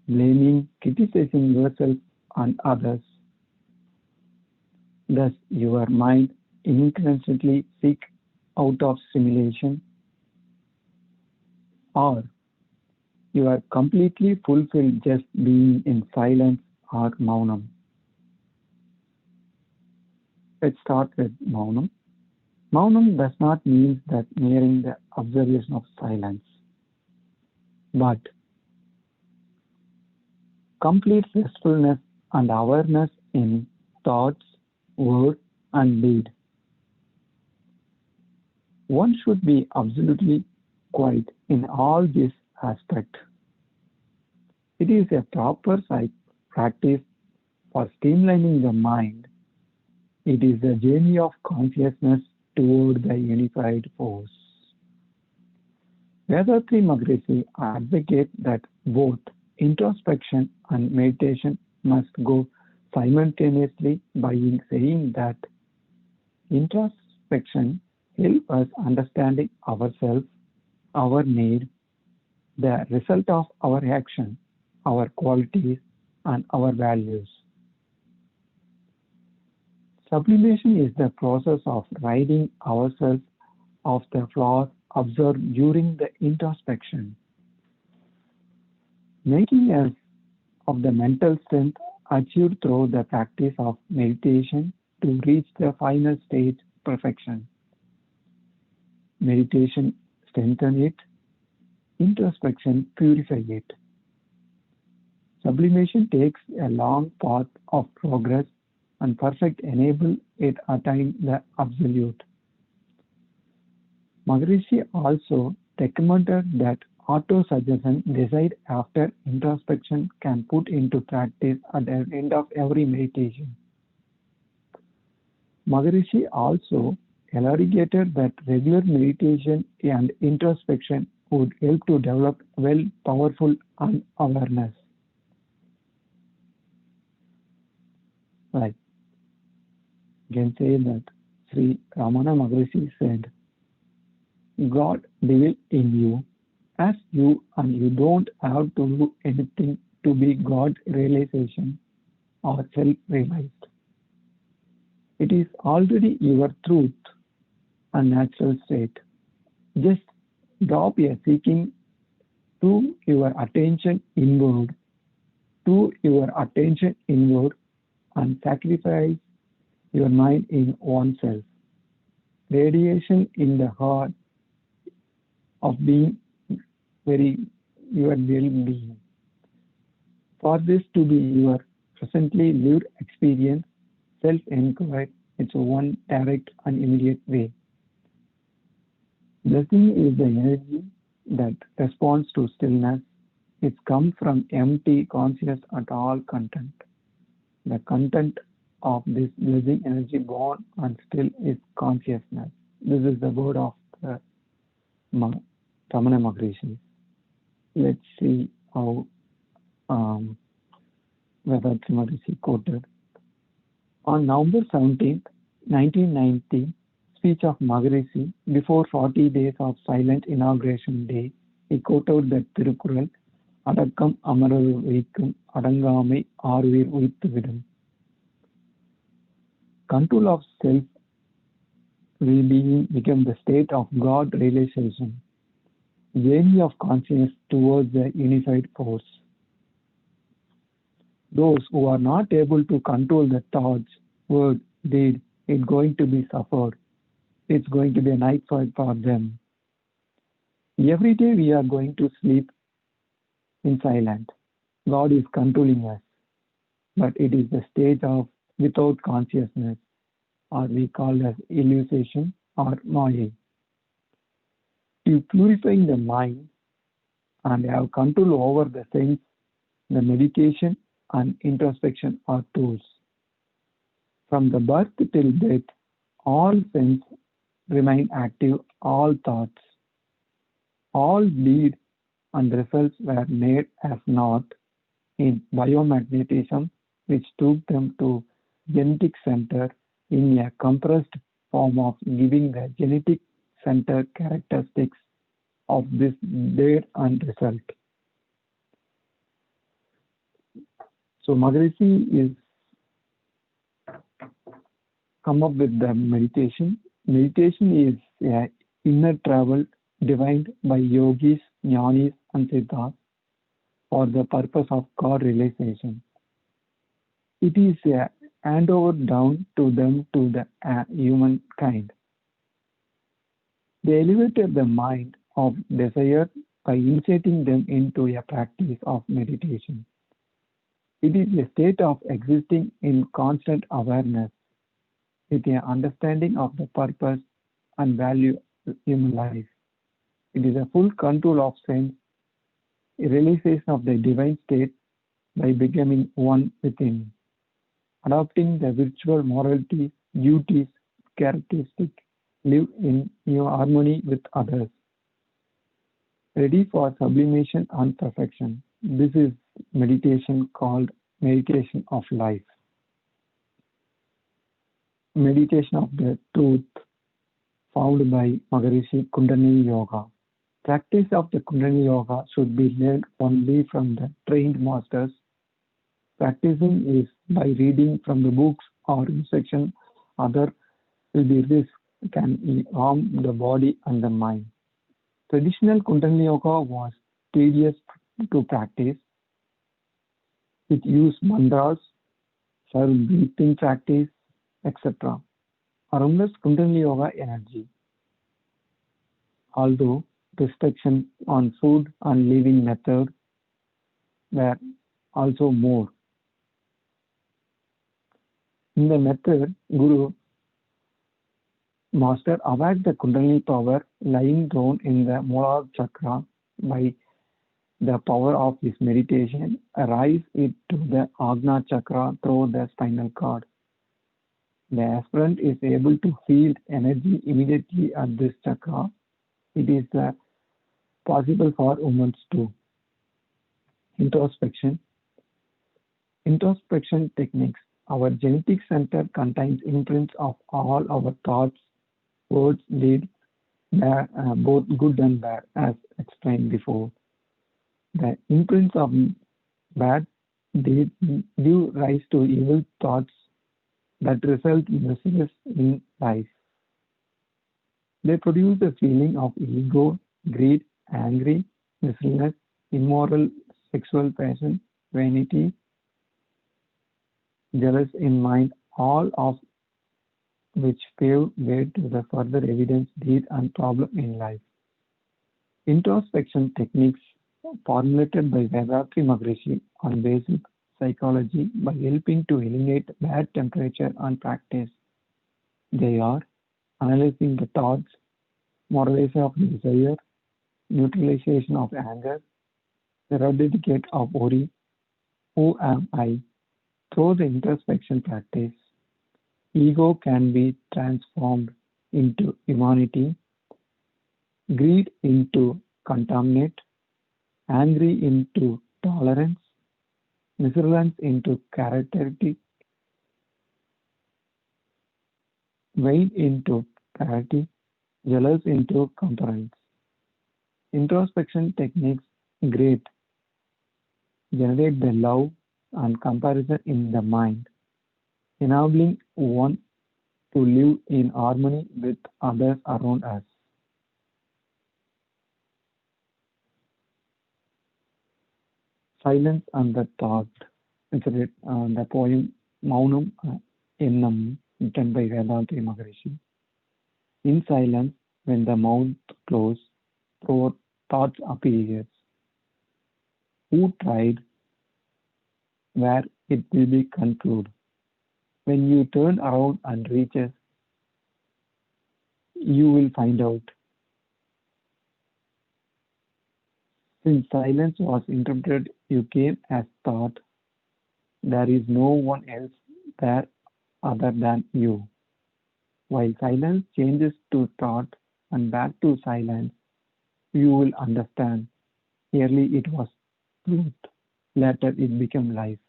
[SPEAKER 5] blaming, criticizing yourself and others? Does your mind incessantly seek out of stimulation? Or you are completely fulfilled just being in silence or maunam? Let's start with maunam. Maunam does not mean that nearing the observation of silence, but complete restfulness and awareness in thoughts, word, and deed. One should be absolutely quiet in all these aspects. It is a proper practice for streamlining the mind. It is a journey of consciousness toward the unified force. Vedatri Maharishi advocates that both introspection and meditation must go simultaneously by saying that introspection helps us understanding ourselves, our need, the result of our action, our qualities, and our values. Sublimation is the process of ridding ourselves of the flaws observed during the introspection, making us of the mental strength achieved through the practice of meditation to reach the final stage, perfection. Meditation strengthens it, introspection purifies it. Sublimation takes a long path of progress and perfect enable it attain the absolute. Maharishi also recommended that auto-suggestion decided after introspection can put into practice at the end of every meditation. Maharishi also elaborated that regular meditation and introspection would help to develop powerful awareness. Like, you can say that Sri Ramana Maharishi said, God dwells in you as you, and you don't have to do anything to be God realization or self-realized. It is already your truth and natural state. Just drop your seeking to your attention inward, and sacrifice your mind in oneself. Radiation in the heart of being your well-being. For this to be your presently lived experience, self-inquiry, it's one direct and immediate way. Blessing is the energy that responds to stillness. It comes from empty consciousness at all content. The content of this blessing energy born and still is consciousness. This is the word of the Ramana Maharishi. Let's see how Vedatri Maharishi quoted. On November 17th, 1990, speech of Maharishi before 40 days of silent inauguration day, he quoted the Tirukural, Adakkam Amaravu Vaikum Adangamai Aruvir Uittuvidum. Control of self well-being became the state of God realization, journey of consciousness towards the unified force. Those who are not able to control the thoughts, word, deed, it's going to be suffered. It's going to be a night fight for them. Every day we are going to sleep in silence. God is controlling us, but it is the stage of without consciousness, or we call as illusion or maya. To purifying the mind and have control over the sense, the meditation and introspection are tools. From the birth till death, all sense remain active, all thoughts, all deed and results were made as naught in biomagnetism, which took them to genetic center in a compressed form of giving the genetic center characteristics of this deed and result. So Maharishi is come up with the meditation. Meditation is a inner travel defined by yogis, jnanis, and siddhas for the purpose of God realization. It is a handover down to them to the humankind. They elevated the mind of desire by initiating them into a practice of meditation. It is a state of existing in constant awareness with an understanding of the purpose and value of human life. It is a full control of sense, a realization of the divine state by becoming one within, adopting the virtual morality, duties, characteristics, live in new harmony with others, ready for sublimation and perfection. This is meditation called meditation of life. Meditation of the truth found by Maharishi Kundalini Yoga. Practice of the Kundalini Yoga should be learned only from the trained masters. Practicing is by reading from the books or instruction. Other will be risk, can harm the body and the mind. Traditional Kundalini Yoga was tedious to practice. It used mantras, served breathing practice, etc. Harmless Kundalini Yoga energy. Although restrictions on food and living method were also more. In the method, Guru Master awakened the Kundalini power lying down in the Muladhara chakra by the power of his meditation, rise it to the Agna chakra through the spinal cord. The aspirant is able to feel energy immediately at this chakra. It is possible for women too. Introspection. Introspection techniques. Our genetic center contains imprints of all our thoughts, words, deeds, both good and bad, as explained before. The imprints of bad deeds give rise to evil thoughts that result in resistance in life. They produce a feeling of ego, greed, anger, miserliness, immoral sexual passion, vanity, jealous in mind, all of which pave way to the further evidence, deed, and problem in life. Introspection techniques formulated by Vedatri Maharishi on basic psychology by helping to eliminate bad temperature and practice. They are analyzing the thoughts, moralization of desire, neutralization of anger, eradicate of worry, who am I? Through the introspection practice, ego can be transformed into humanity, greed into contaminate, angry into tolerance, miserliness into characteristic, vain into clarity, jealous into compliance. Introspection techniques great generate the love and comparison in the mind, enabling one to live in harmony with others around us. Silence and the thought. the poem Maunam Ennam, written by Vedantri Maharishi. In silence, when the mouth closed, thoughts appears. Who tried, where it will be conclude. When you turn around and reaches, you will find out. Since silence was interpreted, you came as thought. There is no one else there other than you. While silence changes to thought and back to silence, you will understand. Early it was truth, later it became life.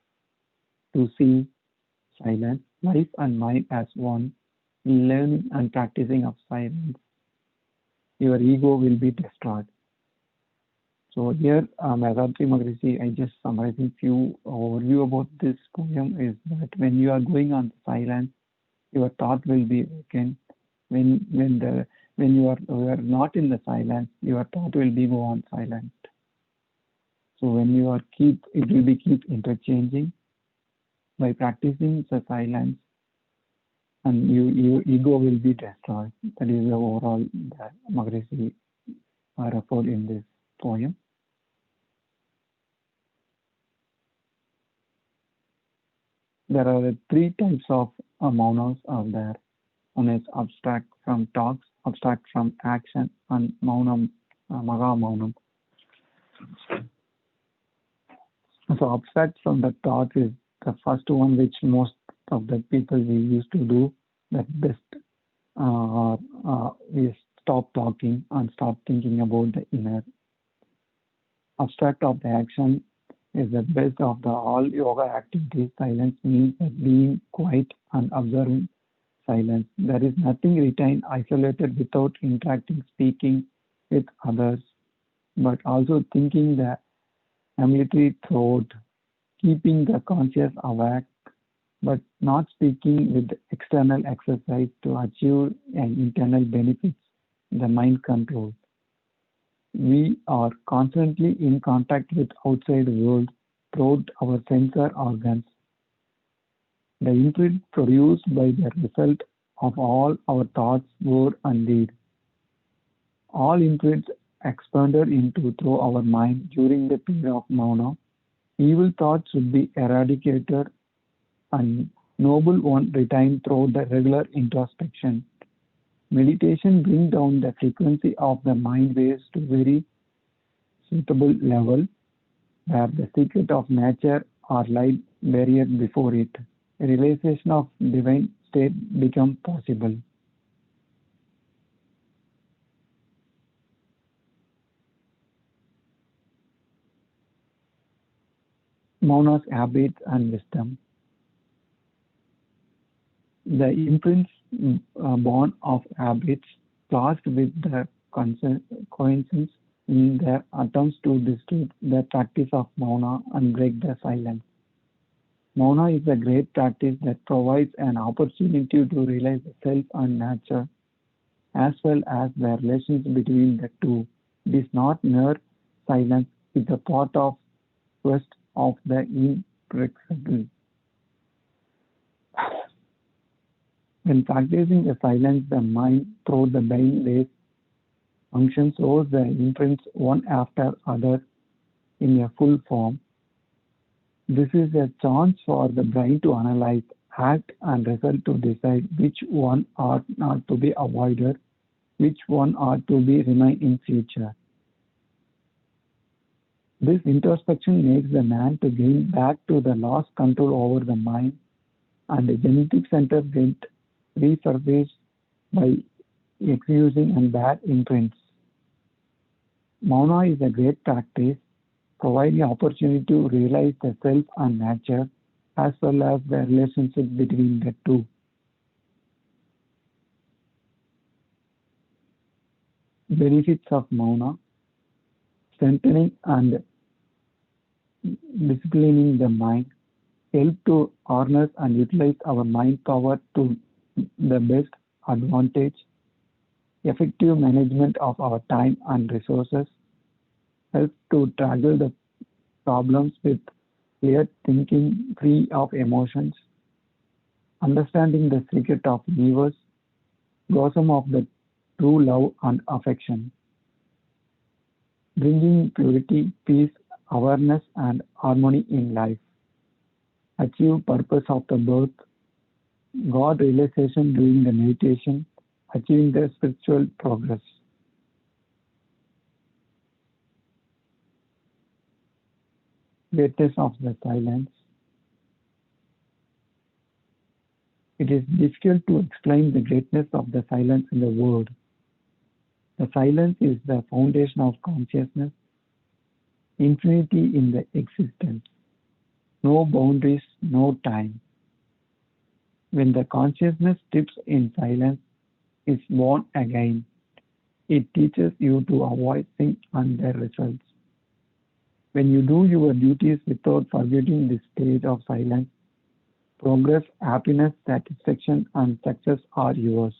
[SPEAKER 5] To see silence, life and mind as one, learning and practicing of silence, your ego will be destroyed. So here, Vedantri Maharishi, I just summarizing few overview about this poem is that when you are going on silence, your thought will be awakened. When you are not in the silence, your thought will be go on silent. So when you are it will be keep interchanging by practicing the silence, and your ego will be destroyed. That is the overall that Maharishi referred in this poem. There are three types of maunas are there. One is abstract from talks, abstract from action, and maunam, maga maunam. So abstract from the thought is the first one, which most of the people we used to do. That best we stop talking and start thinking about the inner. Abstract of the action is the best of the all yoga activities. Silence means that being quiet and observing silence. There is nothing retained isolated without interacting, speaking with others, but also thinking the ambulatory thought, keeping the conscious awake, but not speaking with external exercise to achieve an internal benefits, the mind control. We are constantly in contact with outside world through our sensor organs. The imprint produced by the result of all our thoughts, word and deed. All imprints expanded into through our mind during the period of mauna. Evil thoughts should be eradicated and noble one retained through the regular introspection. Meditation brings down the frequency of the mind waves to very suitable level where the secret of nature are laid buried before it. A realization of divine state become possible. Mauna's habits and wisdom. The imprints born of habits classed with the coincidence in their attempts to distort the practice of mauna and break the silence. Mauna is a great practice that provides an opportunity to realize the self and nature, as well as the relations between the two. It is not mere silence, it is a part of quest of the imperceptible. When practicing the silence, the mind through the brain waves functions shows the imprints one after other in a full form. This is a chance for the brain to analyze, act, and result to decide which one ought not to be avoided, which one ought to be remain in future. This introspection makes the man to gain back to the lost control over the mind, and the genetic center get resurfaced by excusing and bad imprints. Mauna is a great practice, providing opportunity to realize the self and nature, as well as the relationship between the two. Benefits of Mauna: strengthening and disciplining the mind, help to harness and utilize our mind power to the best advantage, effective management of our time and resources, help to tackle the problems with clear thinking free of emotions, understanding the secret of universe, blossom of the true love and affection, bringing purity, peace, awareness, and harmony in life, achieve purpose of the birth, God realization during the meditation, achieving the spiritual progress. Greatness of the silence. It is difficult to explain the greatness of the silence in the word. The silence is the foundation of consciousness, infinity in the existence, no boundaries, no time. When the consciousness dips in silence, is born again. It teaches you to avoid sin and their results. When you do your duties without forgetting this state of silence, progress, happiness, satisfaction, and success are yours.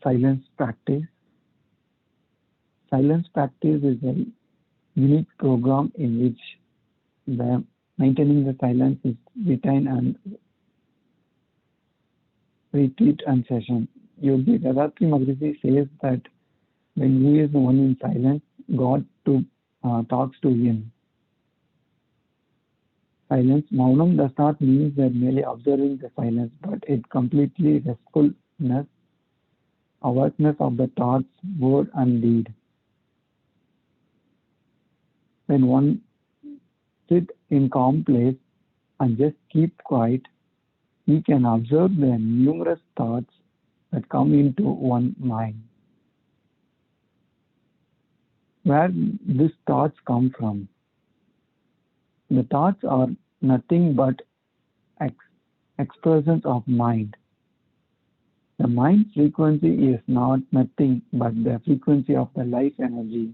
[SPEAKER 5] Silence practice. Silence practice is a unique program in which the maintaining the silence is retained and retreat and session. Yogi Radatri Maharishi says that when he is the one in silence, God talks to him. Silence, Maunam does not mean that merely observing the silence, but it completely restfulness, awareness of the thoughts, word, and deed. When one sit in calm place and just keep quiet, he can observe the numerous thoughts that come into one mind. Where these thoughts come from? The thoughts are nothing but expressions of mind. The mind frequency is not nothing but the frequency of the life energy.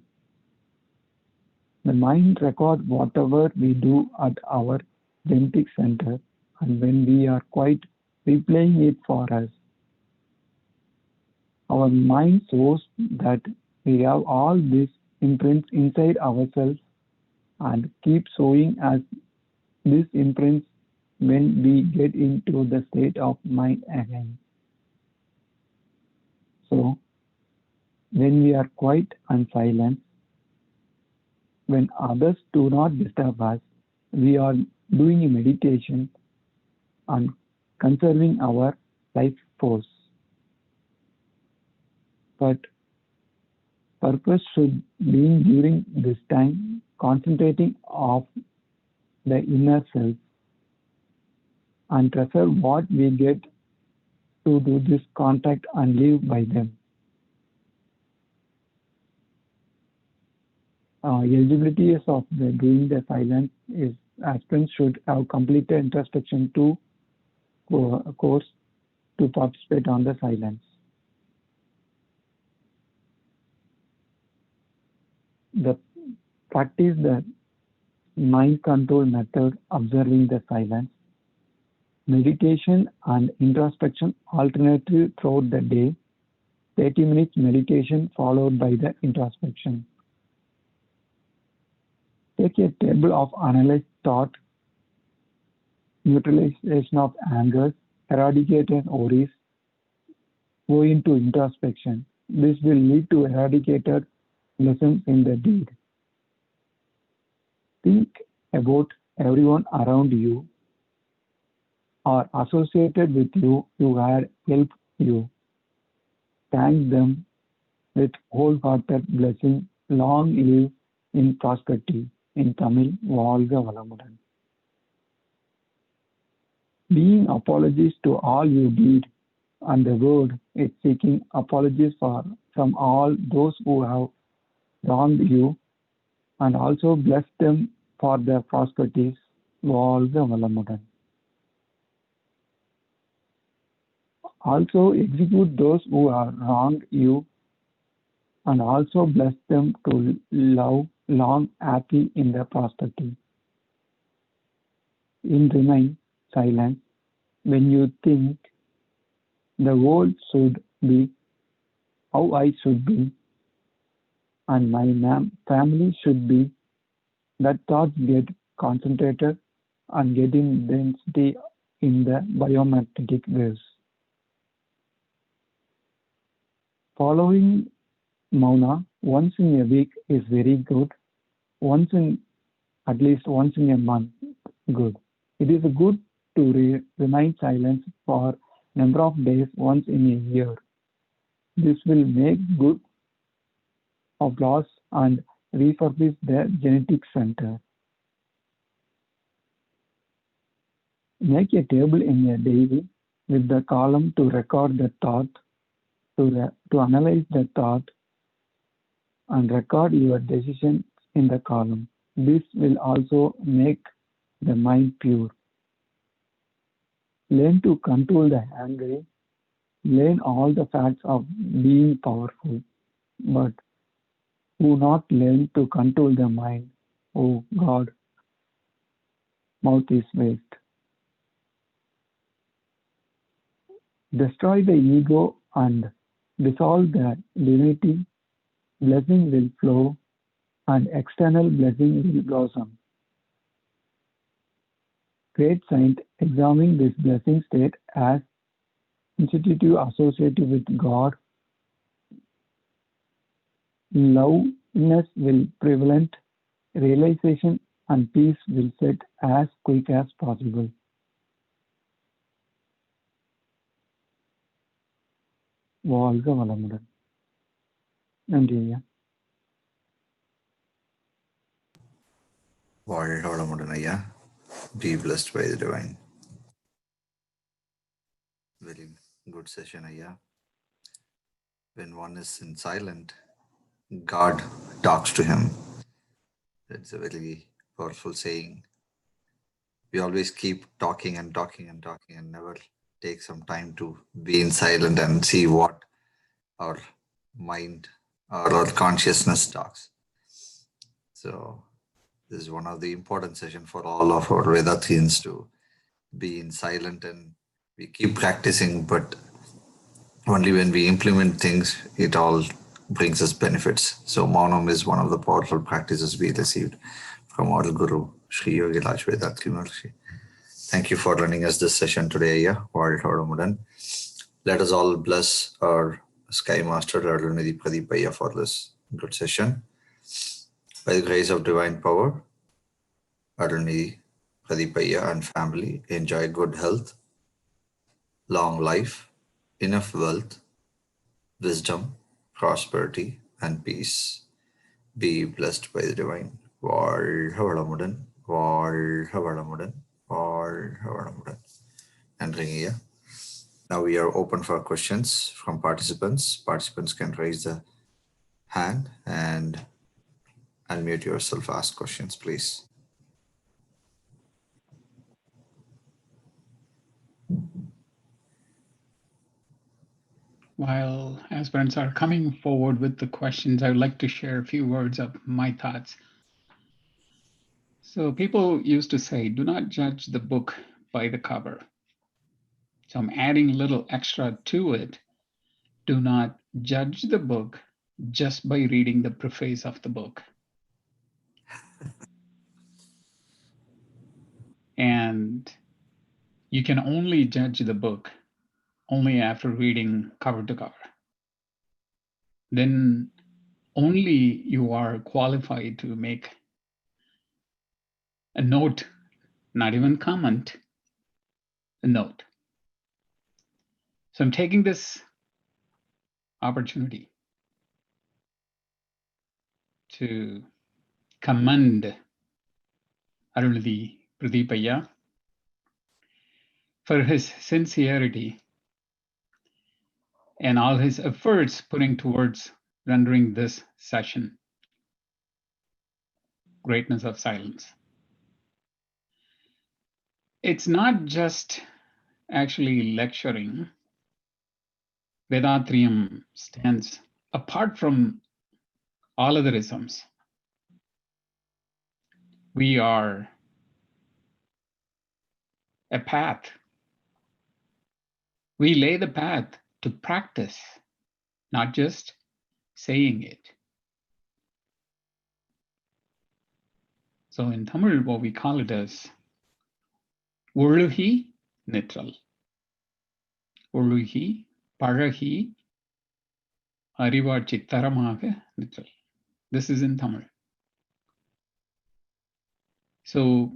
[SPEAKER 5] The mind records whatever we do at our genetic center, and when we are quite replaying it for us. Our mind shows that we have all these imprints inside ourselves and keep showing us these imprints when we get into the state of mind again. So, when we are quiet and silent, when others do not disturb us, we are doing a meditation and conserving our life force. But purpose should be during this time concentrating of the inner self and treasure what we get to do this contact and live by them. Eligibility of doing the silence is aspirants should have completed introspection 2 course to participate on the silence. The practice the mind control method, observing the silence, meditation and introspection alternative throughout the day, 30 minutes meditation followed by the introspection. Take a table of analyzed thought, neutralization of anger, eradicated worries, go into introspection. This will lead to eradicated lessons in the deed. Think about everyone around you or associated with you who had helped you. Thank them with wholehearted blessing. Long live in prosperity. In Tamil, Valga Valamudan. Being apologies to all you did, and the word is seeking apologies from all those who have wronged you, and also bless them for their prosperities. Valga Valamudan. Also execute those who have wronged you, and also bless them to love long, happy in their prosperity. In remain, silence when you think the world should be how I should be and my family should be, that thoughts get concentrated and getting density in the biomagnetic waves. Following Mauna once in a week is very good. At least once in a month, good. It is good to remain silent for number of days once in a year. This will make good of loss and refurbish the genetic center. Make a table in a diary with the column to record the thought, to analyze the thought, and record your decisions in the column. This will also make the mind pure. Learn to control the anger. Learn all the facts of being powerful, but do not learn to control the mind. Oh God, mouth is waste. Destroy the ego and dissolve the divinity. Blessing will flow and external blessing will blossom. Great saint examining this blessing state as institutive associated with God. Loveness will prevalent, realization and peace will set as quick as possible. வாழ்க வளமுடன். நன்றி ஐயா.
[SPEAKER 2] வாழ்க வளமுடன் ஐயா. Be blessed by the divine. Very good session ஐயா. When one is in silent, God talks to him. It's a very powerful saying. We always keep talking and talking and talking and never take some time to be in silent and see what our mind or our consciousness talks. So this is one of the important sessions for all of our Vedathians to be in silent, and we keep practicing, but only when we implement things, it all brings us benefits. So Maunam is one of the powerful practices we received from our Guru, Sri Yogi Raj Vedatri Maharshi. Thank you for running us this session today, yeah. Let us all bless our Sky Master, Arunidhi Pradipaya, for this good session. By the grace of divine power, Arunidhi Pradipaya and family enjoy good health, long life, enough wealth, wisdom, prosperity, and peace. Be blessed by the divine. வாழ்க வளமுடன், வாழ்க வளமுடன், வாழ்க வளமுடன். நன்றிங்க. Now we are open for questions from participants. Participants can raise the hand and unmute yourself. Ask questions, please.
[SPEAKER 4] While aspirants are coming forward with the questions, I would like to share a few words of my thoughts. So people used to say, do not judge the book by the cover. So I'm adding a little extra to it. Do not judge the book just by reading the preface of the book. And you can only judge the book only after reading cover to cover. Then only you are qualified to make a note, not even comment, a note. So I'm taking this opportunity to commend Arunidhi Pradipaya for his sincerity and all his efforts putting towards rendering this session Greatness of Silence. It's not just actually lecturing. Vedatrium stands apart from all other isms. We are a path. We lay the path to practice, not just saying it. So in Tamil, what we call it as Oluhi Nitral. Oluhi, Parahi, Arivachi Taramaga Nitral. This is in Tamil. So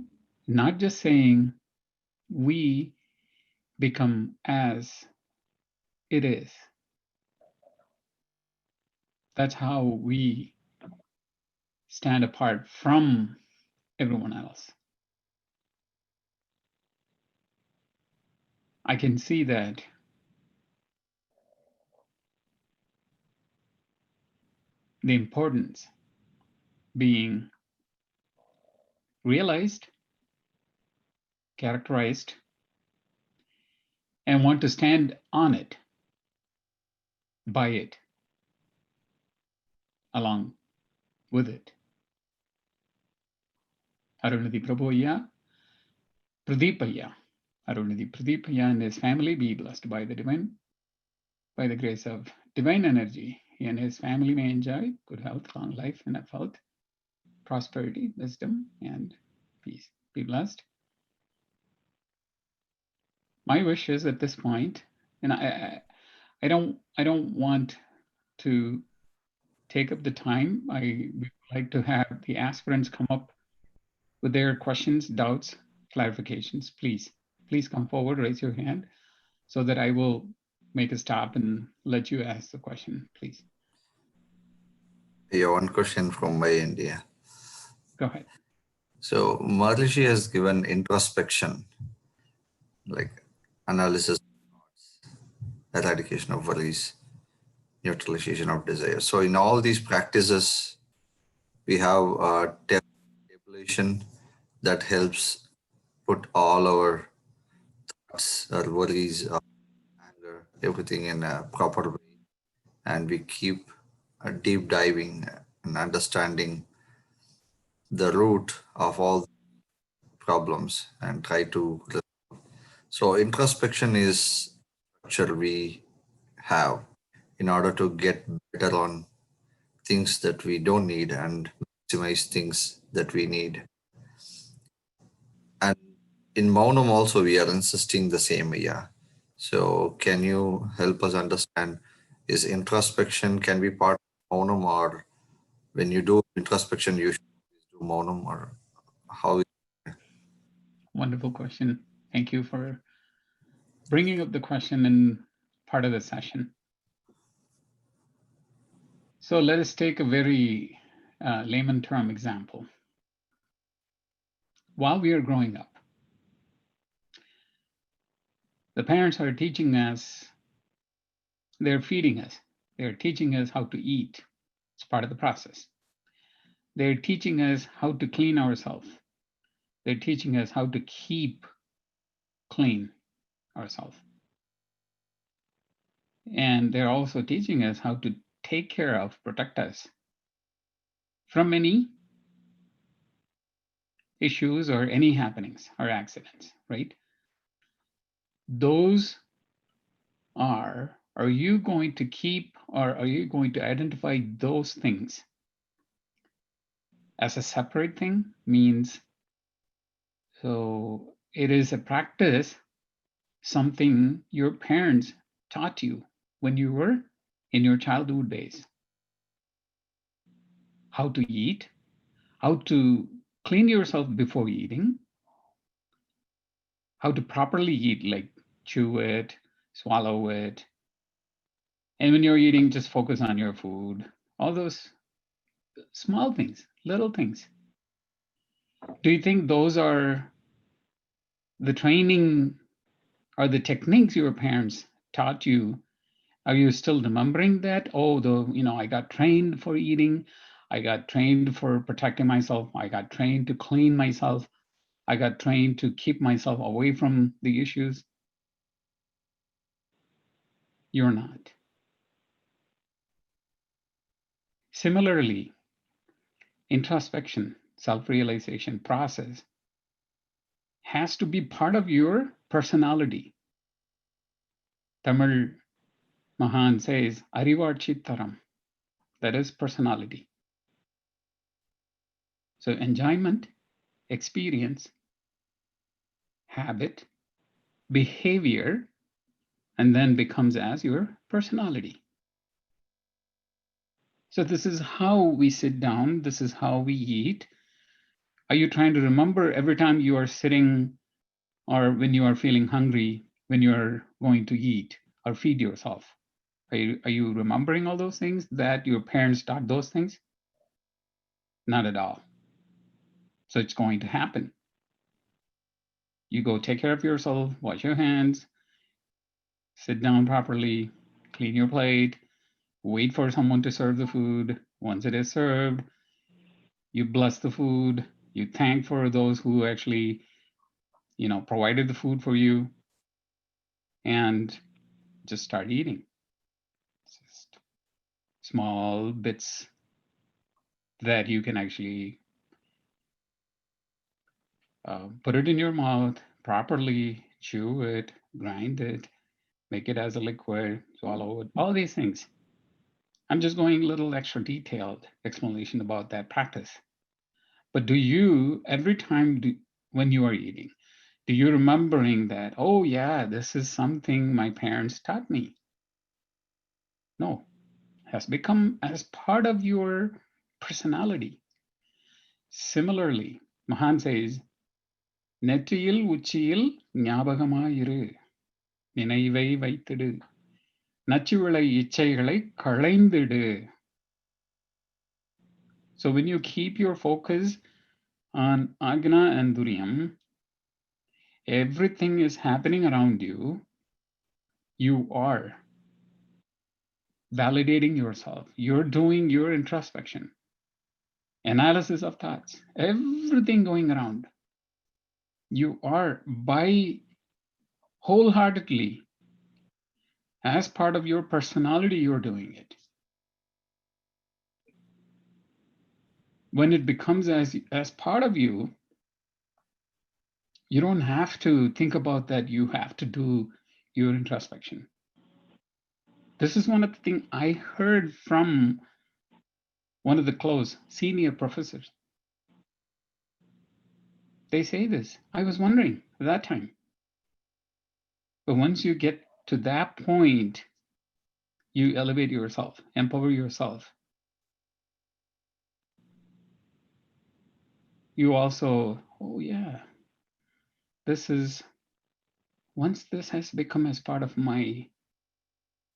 [SPEAKER 4] not just saying we become as it is. That's how we stand apart from everyone else. I can see that the importance being realized, characterized, and want to stand on it, by it, along with it. Arunadhi Prabhuya, Pradipaya. Arunadhi Pradipaya and his family be blessed by the divine, by the grace of divine energy. He and his family may enjoy good health, long life, and health, prosperity, wisdom, and peace. Be blessed. My wish is at this point, and I don't want to take up the time. I would like to have the aspirants come up with their questions, doubts, clarifications. Please come forward, raise your hand, so that I will make a stop and let you ask the question, please.
[SPEAKER 2] Yeah, one question from my end. Yeah.
[SPEAKER 4] Go ahead.
[SPEAKER 2] So Maharishi has given introspection, like analysis, eradication of worries, neutralization of desire. So in all these practices, we have tabulation that helps put all our thoughts, our worries, our anger, everything in a proper way. And we keep deep diving and understanding the root of all problems and try to. So introspection is structure we have in order to get better on things that we don't need and maximize things that we need. And in Maunam also we are insisting the same. Yeah. So can you help us understand, is introspection can be part of Maunam, or when you do introspection you should do Maunam, or how?
[SPEAKER 4] Wonderful question. Thank you for bringing up the question in part of the session. So let us take a very layman term example. While we are growing up, the parents are teaching us, they're feeding us, they're teaching us how to eat. It's part of the process. They're teaching us how to clean ourselves. They're teaching us how to keep clean ourselves. And they're also teaching us how to take care of, protect us from any issues or any happenings or accidents, right? Those are you going to keep, or are you going to identify those things as a separate thing? Means, so it is a practice, something your parents taught you when you were in your childhood days. How to eat, how to clean yourself before eating, how to properly eat, like chew it, swallow it. And when you're eating, just focus on your food. All those small things, little things. Do you think those are the training or the techniques your parents taught you? Are you still remembering that? Oh, I got trained for eating. I got trained for protecting myself. I got trained to clean myself. I got trained to keep myself away from the issues. You're not. Similarly, introspection, self-realization process has to be part of your personality. Tamil Mahan says, Arivarchitaram. That is personality. So enjoyment, experience, habit, behavior, and then becomes as your personality. So this is how we sit down. This is how we eat. Are you trying to remember every time you are sitting or when you are feeling hungry, when you are going to eat or feed yourself? Are you remembering all those things that your parents taught those things? Not at all. So it's going to happen. You go take care of yourself, wash your hands, sit down properly, clean your plate, wait for someone to serve the food. Once it is served, you bless the food, you thank for those who actually, provided the food for you, and just start eating. Just small bits that you can actually put it in your mouth properly, chew it, grind it, make it as a liquid, swallow it, all these things. I'm just going a little extra detailed explanation about that practice. But do you, every time when you are eating, do you remembering that, oh yeah, this is something my parents taught me? No, it has become as part of your personality. Similarly, Mahan says, நெற்றியில் உச்சியில் ஞாபகமாயிரு நினைவை வைத்திடு நச்சுவிளை இச்சைகளை களைந்திடு. So when you keep your focus on Agna and Duryam, everything is happening around you. You are validating yourself. You're doing your introspection, analysis of thoughts, everything going around. You are by wholeheartedly, as part of your personality, you're doing it. When it becomes as part of you, you don't have to think about that. You have to do your introspection. This is one of the things I heard from one of the close senior professors. They say this. I was wondering at that time. But once you get to that point, you elevate yourself, empower yourself. You also, oh yeah, this is, once this has become as part of my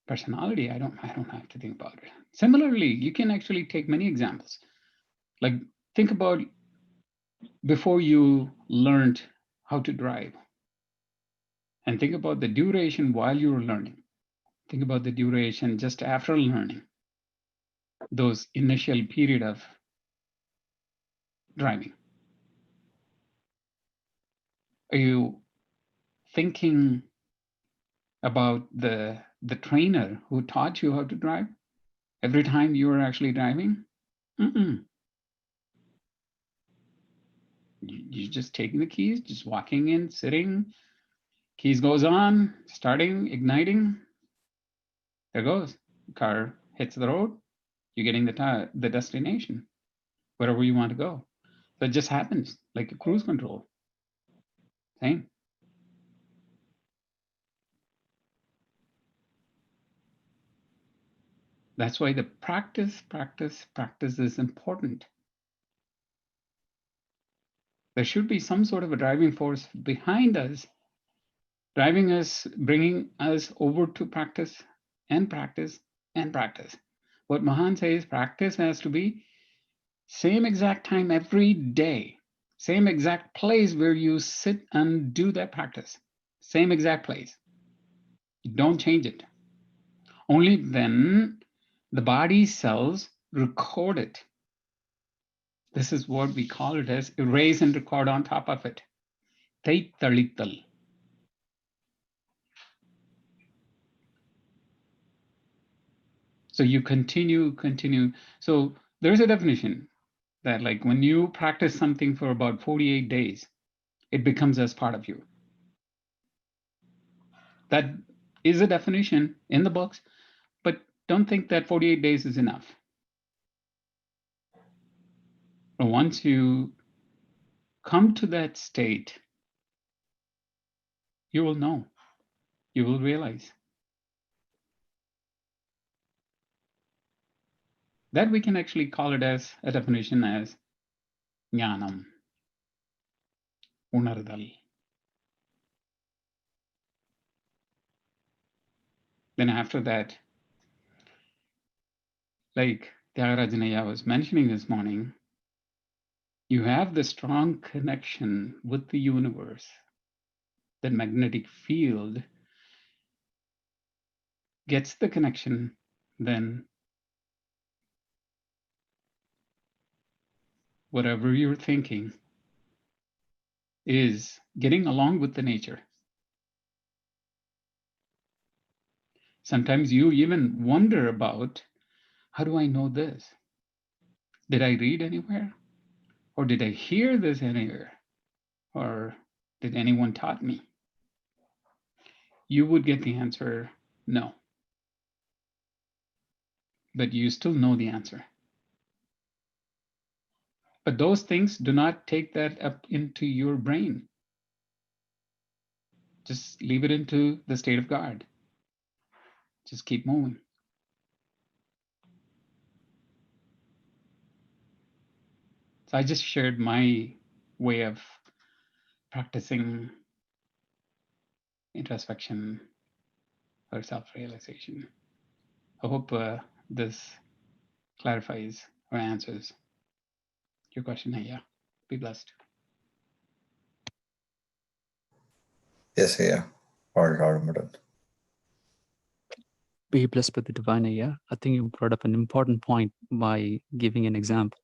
[SPEAKER 4] personality, I don't have to think about it. Similarly, you can actually take many examples. Like think about before you learned how to drive, and think about the duration while you were learning. Think about the duration just after learning, those initial period of driving. Are you thinking about the trainer who taught you how to drive every time you were actually driving? You're just taking the keys, just walking in, sitting, keys goes on, starting, igniting, there goes. The car hits the road, you're getting the destination, wherever you want to go. So it just happens like a cruise control. Same. That's why the practice is important. There should be some sort of a driving force behind us, driving us, bringing us over to practice and practice and practice. What Mahan says, practice has to be same exact time every day, same exact place where you sit and do that practice, same exact place. Don't change it. Only then the body cells record it. This is what we call it as erase and record on top of it. Talittal. So you continue. So there's a definition that like when you practice something for about 48 days, it becomes as part of you. That is a definition in the books, but don't think that 48 days is enough. Once you come to that state, you will know, you will realize that we can actually call it as a definition as jnanam, unardal. Then after that, like Tyagarajanaya was mentioning this morning, you have the strong connection with the universe. That magnetic field gets the connection, then whatever you're thinking is getting along with the nature. Sometimes you even wonder about, how do I know this? Did I read anywhere? Or did I hear this anywhere? Or did anyone taught me? You would get the answer, no. But you still know the answer. But those things, do not take that up into your brain. Just leave it into the state of God. Just keep moving. So I just shared my way of practicing introspection or self-realization. I hope this clarifies or answers your question, Aya. Be blessed.
[SPEAKER 2] Yes, yeah. All Madam.
[SPEAKER 3] Be blessed with the divine. Yeah, I think you brought up an important point by giving an example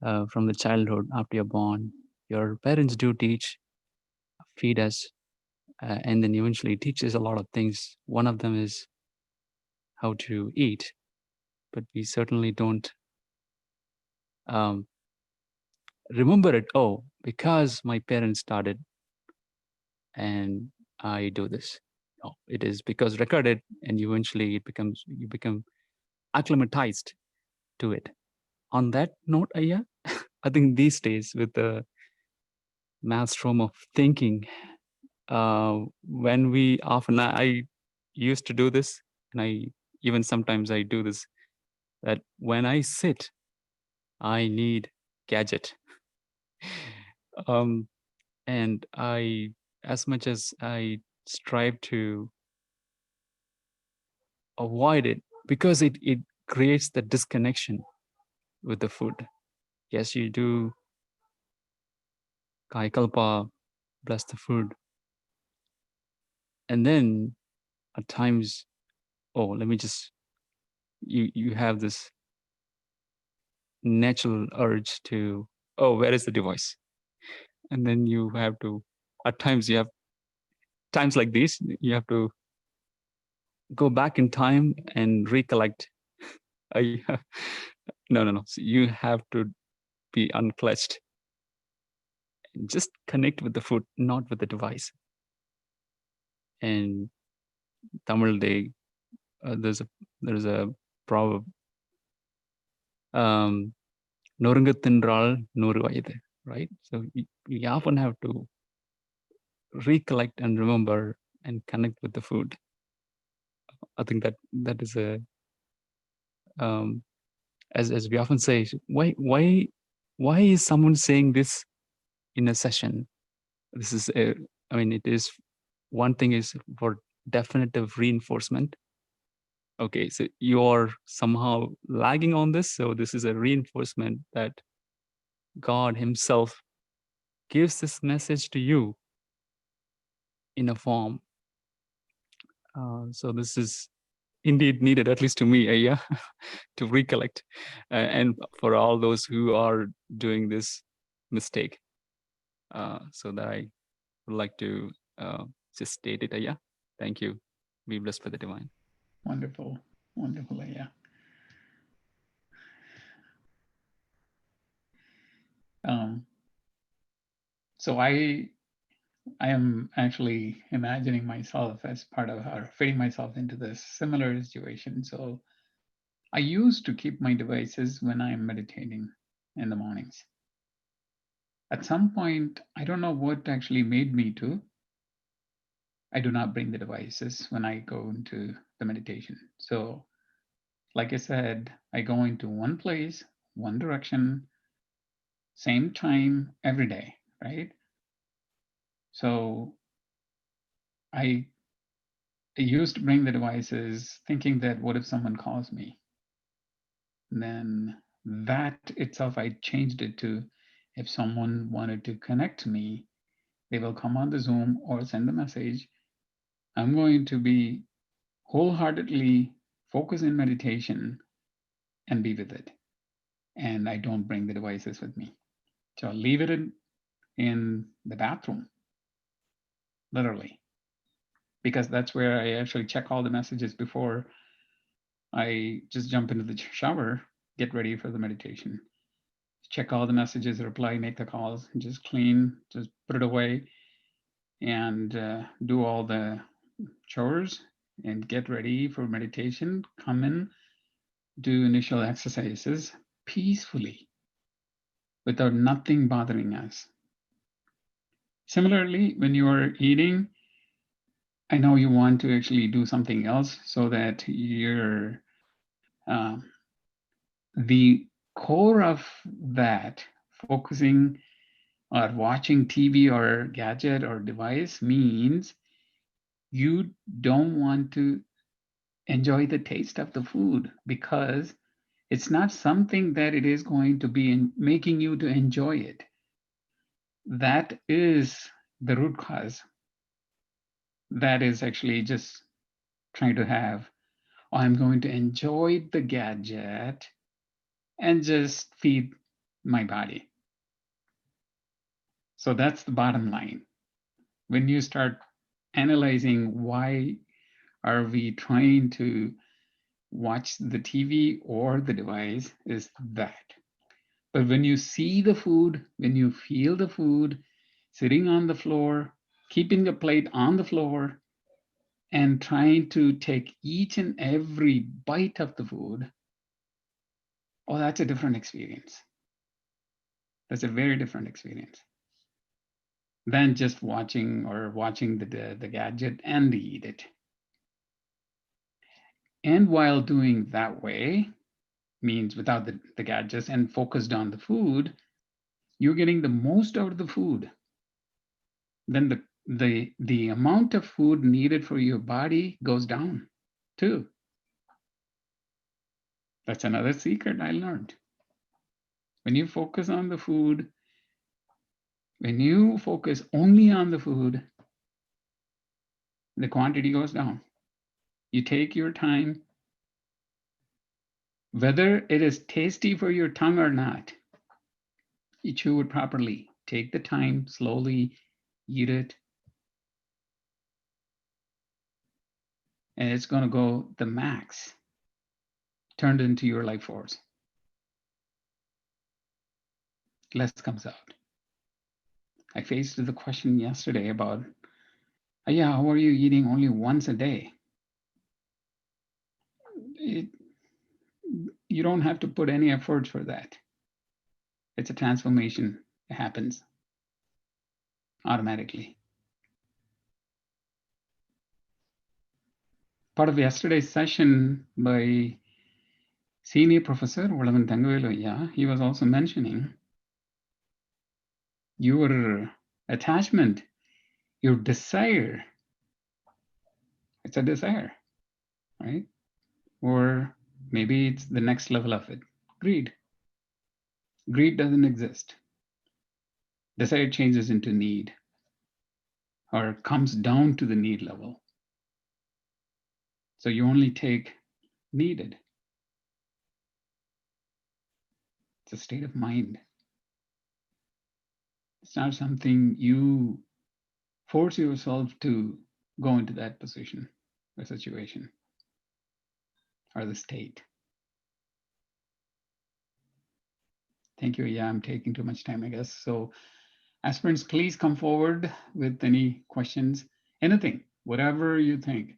[SPEAKER 3] from the childhood after you're born. Your parents do teach, feed us, and then eventually teach us a lot of things. One of them is how to eat, but we certainly don't remember it. Oh, because my parents started and I do this. No, it is because recorded, and eventually you become acclimatized to it. On that note, Aya, I think these days with the maelstrom of thinking, when we often, I used to do this, and I even sometimes I do this, that when I sit, I need gadget. And I, as much as I strive to avoid it, because it creates the disconnection with the food. Yes, you do kai kalpa, bless the food. And then at times, oh, let me just, you have this natural urge to, oh, where is the device? And then you have to, at times you have, times like these, you have to go back in time and recollect. No. So you have to be unclutched. Just connect with the food, not with the device. And Tamil Day, there's a proverb, நொறுங்க தின்றால் 100 வயது, right? So you often have to recollect and remember and connect with the food. I think that is a, as we often say, why is someone saying this in a session? This is I mean, it is, one thing is for definitive reinforcement. Okay, so you're somehow lagging on this, so this is a reinforcement that God himself gives this message to you in a form. So this is indeed needed, at least to me, yeah, to recollect, and for all those who are doing this mistake. So that I would like to just state it, yeah. Thank you. Be blessed for the divine.
[SPEAKER 4] Wonderful, wonderful, yeah. So I am actually imagining myself as part of or fitting myself into this similar situation. So I used to keep my devices when I'm meditating in the mornings. At some point, I don't know what actually made me to. I do not bring the devices when I go into the meditation. So, like I said, I go into one place, one direction, same time every day, right? So I used to bring the devices thinking that what if someone calls me? And then that itself, I changed it to if someone wanted to connect to me, they will come on the Zoom or send a message. I'm going to be wholeheartedly focus in meditation and be with it. And I don't bring the devices with me. So I'll leave it in the bathroom, literally, because that's where I actually check all the messages before I just jump into the shower, get ready for the meditation. Check all the messages, reply, make the calls, just clean, just put it away, and do all the chores and get ready for meditation. Come in, do initial exercises peacefully without nothing bothering us. Similarly, when you are eating, I know you want to actually do something else so that you're the core of that focusing or watching TV or gadget or device means you don't want to enjoy the taste of the food because it's not something that it is going to be making you to enjoy it. That is the root cause. That is actually just trying to have, oh, I'm going to enjoy the gadget and just feed my body. So that's the bottom line. When you start analyzing why are we trying to watch the TV or the device, is that. But when you see the food, when you feel the food sitting on the floor, keeping the plate on the floor, and trying to take each and every bite of the food, oh, that's a different experience. That's a very different experience than just watching the gadget and eat it. And while doing that way, means without the gadgets and focused on the food, you're getting the most out of the food. Then the amount of food needed for your body goes down too. That's another secret I learned. When you focus on the food, when you focus only on the food, the quantity goes down. You take your time, whether it is tasty for your tongue or not, you chew it properly. Take the time, slowly eat it, and it's going to go the max, turned into your life force. Less comes out. I faced the question yesterday about, yeah, how are you eating only once a day? You don't have to put any efforts for that. It's a transformation. It happens automatically. Part of yesterday's session by senior professor Velavan Thangavelu, he was also mentioning your attachment, your desire. It's a desire, right? Or maybe it's the next level of it, greed. Greed doesn't exist. Desire changes into need or comes down to the need level. So you only take needed. It's a state of mind. It's not something you force yourself to go into that position or situation or the state. Thank you. Yeah, I'm taking too much time, I guess. So Aspirants, please come forward with any questions, anything, whatever you think.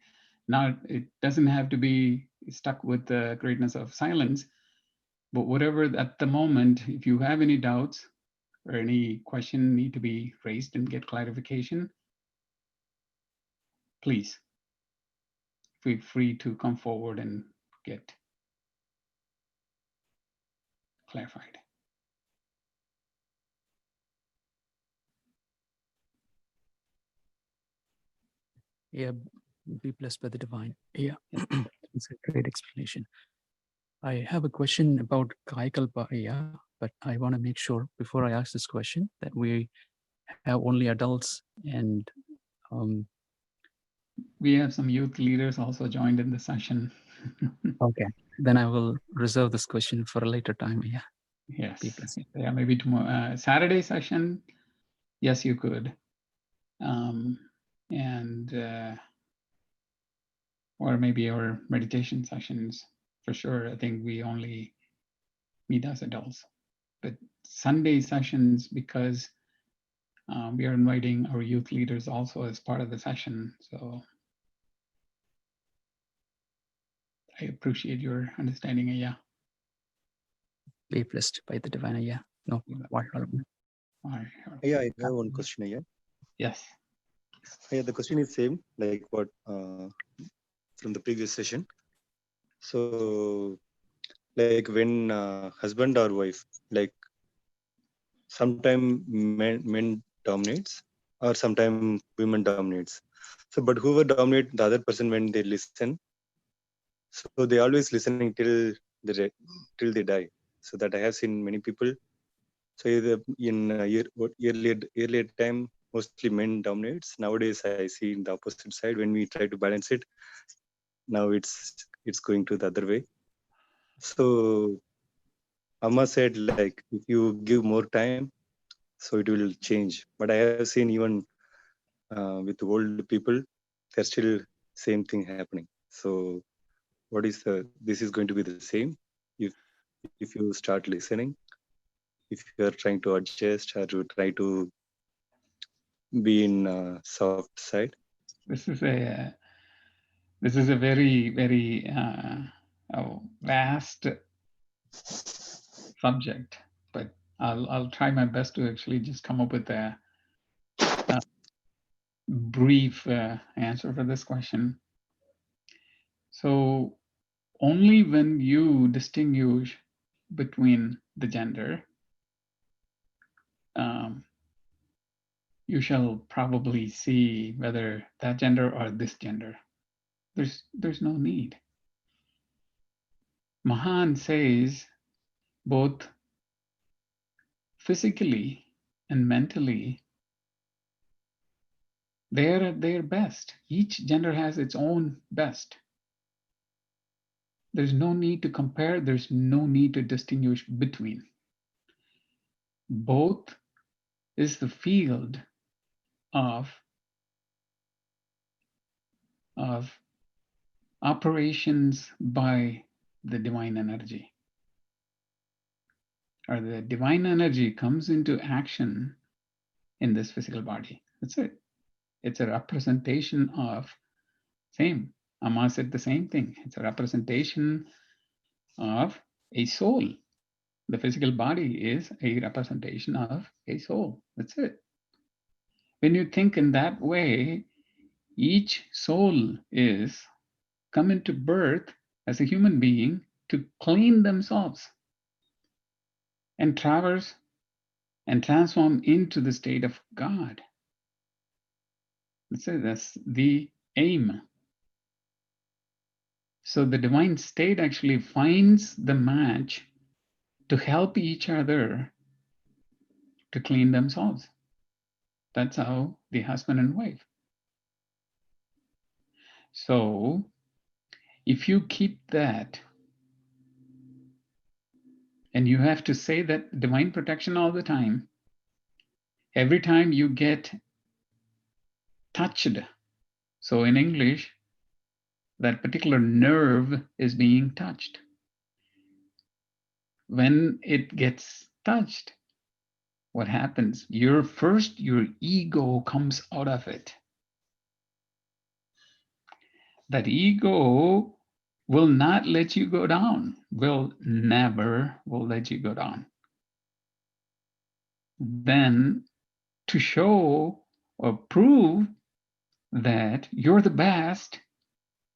[SPEAKER 4] Now, it doesn't have to be stuck with the greatness of silence, but whatever at the moment, if you have any doubts or any question need to be raised and get clarification, please feel free to come forward and get clarified.
[SPEAKER 3] Yeah, be blessed by the divine. Yeah, it's a great explanation. I have a question about Kaikalpa, yeah, but I want to make sure before I ask this question that we have only adults and
[SPEAKER 4] We have some youth leaders also joined in the session.
[SPEAKER 3] okay, then I will reserve this question for a later time. Yeah.
[SPEAKER 4] Yes.
[SPEAKER 3] Be blessed.
[SPEAKER 4] Yeah, maybe tomorrow, Saturday session. Yes, you could. And or maybe our meditation sessions for sure. I think we only meet as adults, but Sunday sessions, because we are inviting our youth leaders also as part of the session. So I appreciate your understanding. Yeah.
[SPEAKER 3] Be blessed by the divine. Yeah. No.
[SPEAKER 4] All right.
[SPEAKER 7] Yeah, I have one question here.
[SPEAKER 4] Yes.
[SPEAKER 7] Yeah, the question is same like what from the previous session. So, like when husband or wife, like sometime men dominates or sometime women dominates. So, but whoever dominate the other person when they listen, so they always listening till they die. So that I have seen many people. So either in earlier time, mostly men dominates. Nowadays, I see in the opposite side when we try to balance it. Now it's going to the other way. So Amma said like if you give more time, so it will change. But I have seen even with old people, there's still same thing happening. So what is this is going to be the same if you start listening, if you are trying to adjust or to try to be in soft side.
[SPEAKER 4] This is a very vast subject, but I'll try my best to actually just come up with a brief answer for this question. So only when you distinguish between the gender, you shall probably see whether that gender or this gender. There's no need. Mahan says both physically and mentally, they're at their best. Each gender has its own best. There's no need to compare. There's no need to distinguish between. Both is the field of operations by the divine energy. Or the divine energy comes into action in this physical body. That's it. It's a representation of same. Amma said the same thing. It's a representation of a soul. The physical body is a representation of a soul. That's it. When you think in that way, each soul is come into birth as a human being to clean themselves and traverse and transform into the state of God. That's the aim. So the divine state actually finds the match to help each other to clean themselves. That's how the husband and wife. So if you keep that, and you have to say that divine protection all the time, every time you get touched. So in English, that particular nerve is being touched. When it gets touched, what happens? Your ego comes out of it. That ego will not let you go down, will let you go down. Then to show or prove that you're the best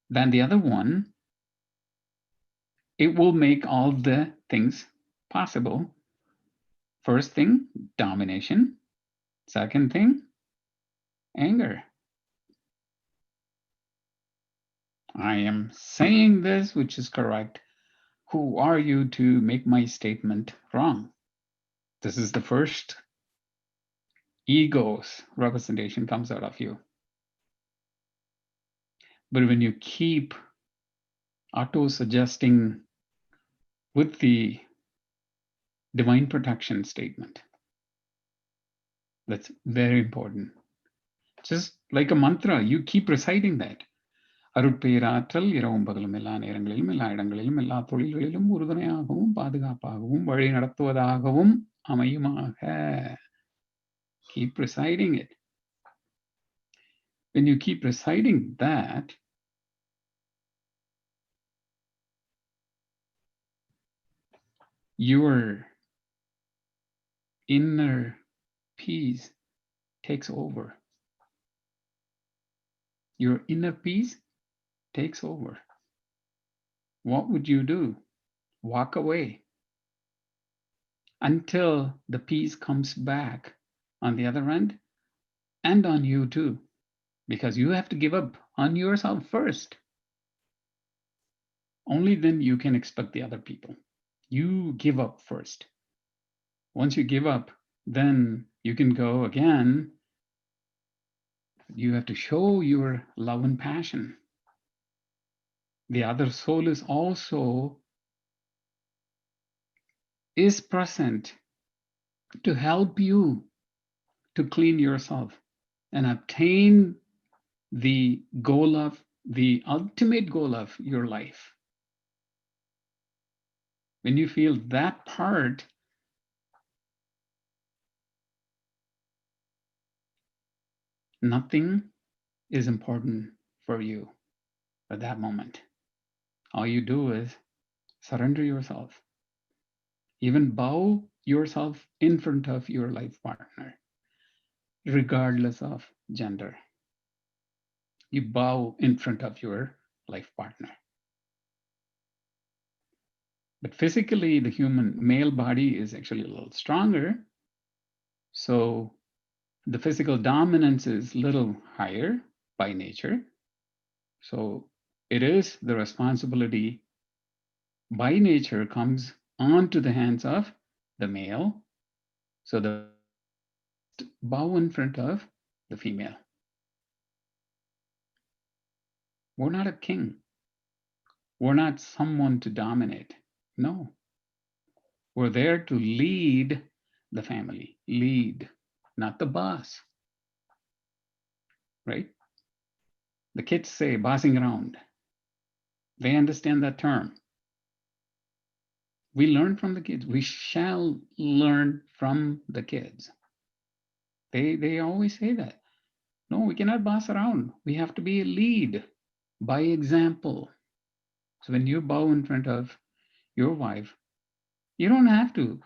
[SPEAKER 4] than the other one, it will make all the things possible. First thing, domination. Second thing, anger. I am saying this, which is correct. Who are you to make my statement wrong? This is the first ego's representation comes out of you. But when you keep auto-suggesting with the divine protection statement, that's very important. Just like a mantra, you keep reciting that. அருட்பேராற்றல் இரவும் பகலும் எல்லா நேரங்களிலும் எல்லா இடங்களிலும் எல்லா தொழில்களிலும் உறுதுணையாகவும் பாதுகாப்பாகவும் வழி நடத்துவதாகவும் அமையுமாக. Keep reciting it. When you keep reciting that, your inner peace takes over. Your inner peace takes over. What would you do? Walk away until the peace comes back on the other end and on you too, because you have to give up on yourself first. Only then you can expect the other people. You give up first. Once you give up, then you can go again. You have to show your love and passion. The other soul is also present to help you to clean yourself and obtain the goal of the ultimate goal of your life. When you feel that part, nothing is important for you at that moment. All you do is surrender yourself. Even bow yourself in front of your life partner, regardless of gender. You bow in front of your life partner. But physically, the human male body is actually a little stronger. So the physical dominance is a little higher by nature. So it is the responsibility by nature comes onto the hands of the male. So the bow in front of the female. We're not a king. We're not someone to dominate. No. We're there to lead the family. Lead, not the boss. Right? The kids say bossing around. They understand that term. We learn from the kids. We shall learn from the kids. They always say that. No, we cannot boss around. We have to be a lead by example. So when you bow in front of your wife, you don't have to.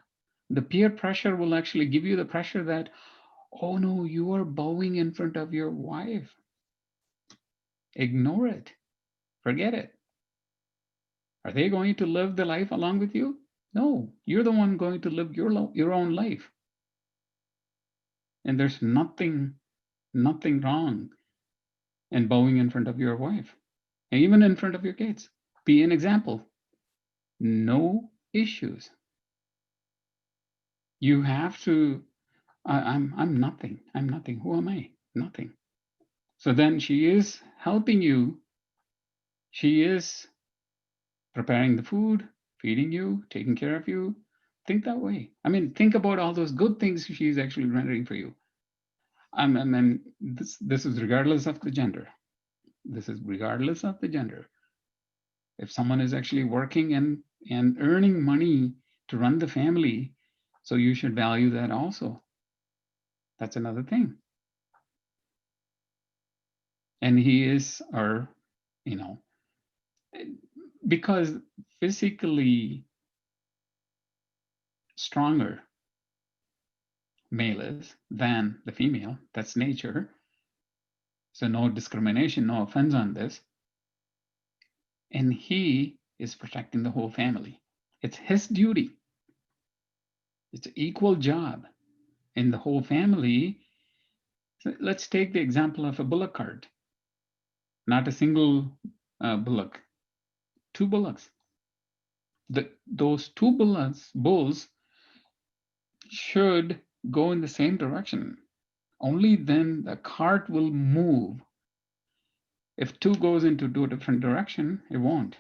[SPEAKER 4] The peer pressure will actually give you the pressure that, oh no, you are bowing in front of your wife. Ignore it. Forget it. Are they going to live the life along with you? No, you're the one going to live your own life. And there's nothing wrong in bowing in front of your wife, and even in front of your kids. Be an example. No issues. You have to, I'm nothing. I'm nothing. Who am I? Nothing. So then she is helping you. She is preparing the food, feeding you, taking care of you. Think that way. I mean, think about all those good things she's actually rendering for you. And this is regardless of the gender. This is regardless of the gender. If someone is actually working and earning money to run the family, So you should value that also. That's another thing. And he is our, you know, because physically stronger male is than the female, that's nature. So no discrimination, no offense on this. And he is protecting the whole family. It's his duty. It's an equal job in the whole family. So let's take the example of a bullock cart, not a single bullock, 2 bullocks. Those 2 bulls should go in the same direction. Only then the cart will move. If 2 goes into 2 different direction, it won't.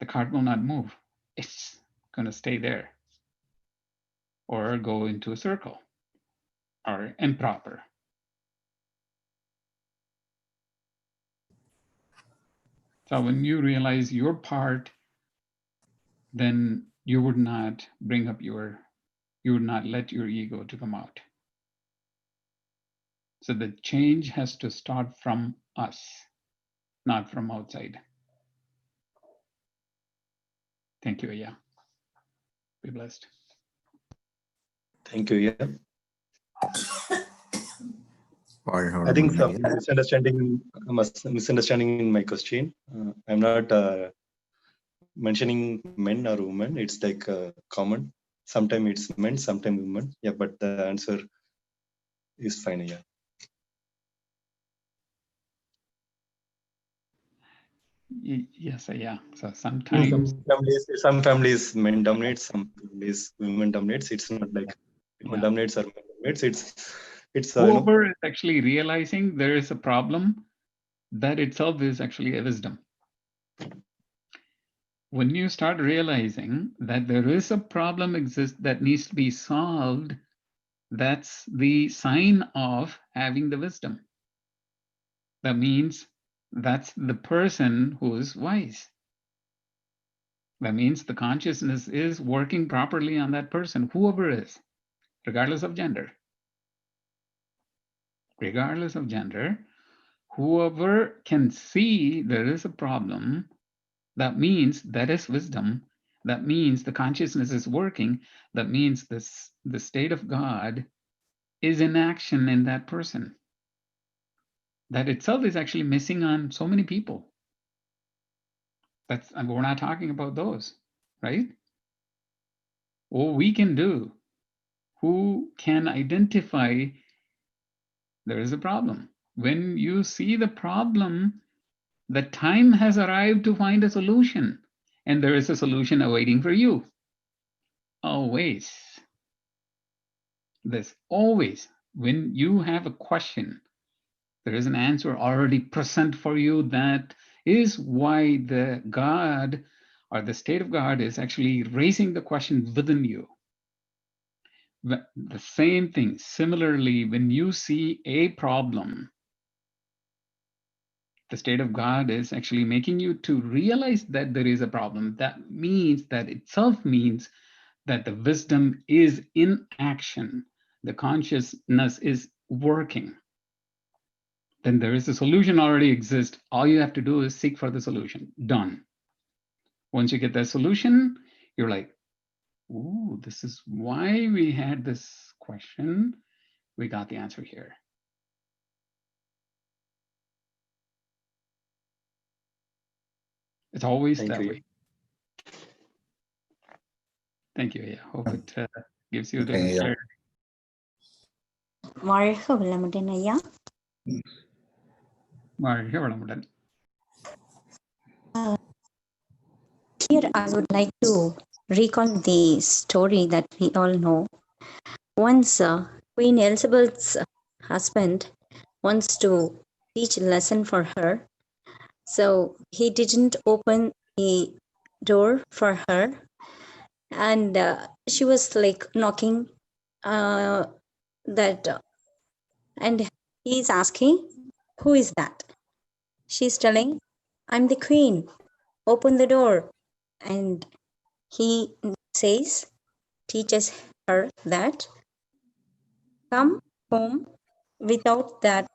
[SPEAKER 4] The cart will not move. It's going to stay there or go into a circle or improper. So when you realize your part, then you would not bring up you would not let your ego to come out. So the change has to start from us, not from outside. Thank you, yeah. Be blessed.
[SPEAKER 7] Thank you. Yeah.
[SPEAKER 2] Or
[SPEAKER 7] I think some misunderstanding in my question. I'm not mentioning men or women. It's like common. Sometimes it's men, sometimes women. Yeah, but the answer is fine. Yeah.
[SPEAKER 4] Yes, yeah. So
[SPEAKER 7] Some
[SPEAKER 4] sometimes,
[SPEAKER 7] families men dominates, some families women dominates. It's not like women
[SPEAKER 4] yeah.
[SPEAKER 7] dominates or men dominates. It's
[SPEAKER 4] Whoever is actually realizing there is a problem, that itself is actually a wisdom. When you start realizing that there is a problem exists that needs to be solved, that's the sign of having the wisdom. That means that's the person who is wise. That means the consciousness is working properly on that person, whoever is, regardless of gender. Regardless of gender, whoever can see there is a problem, that means that is wisdom. That means the consciousness is working. That means the state of God is in action in that person. That itself is actually missing on so many people. We're not talking about those, right? What we can do, who can identify there is a problem. When you see the problem, the time has arrived to find a solution, and there is a solution awaiting for you. Always. There's always, when you have a question, there is an answer already present for you. That is why the God or the state of God is actually raising the question within you. The same thing, similarly, when you see a problem, the state of God is actually making you to realize that there is a problem. That means, that itself means that the wisdom is in action. The consciousness is working. Then there is a solution already exists. All you have to do is seek for the solution. Done. Once you get that solution, you're like, ooh, this is why we had this question. We got the answer here. It's always
[SPEAKER 7] Thank
[SPEAKER 4] that
[SPEAKER 7] you.
[SPEAKER 4] way. Thank you. Yeah, hope it gives you the
[SPEAKER 2] Okay, yeah.
[SPEAKER 4] clarity.
[SPEAKER 1] வாழ்க வளமுடன் ஐயா.
[SPEAKER 4] வாழ்க வளமுடன்.
[SPEAKER 1] Here I would like to recall the story that we all know. Once Queen Elizabeth's husband wants to teach a lesson for her, so he didn't open the door for her, and she was like knocking that and he's asking, who is that? She's telling, I'm the queen, open the door. And he says, teaches her that come home without that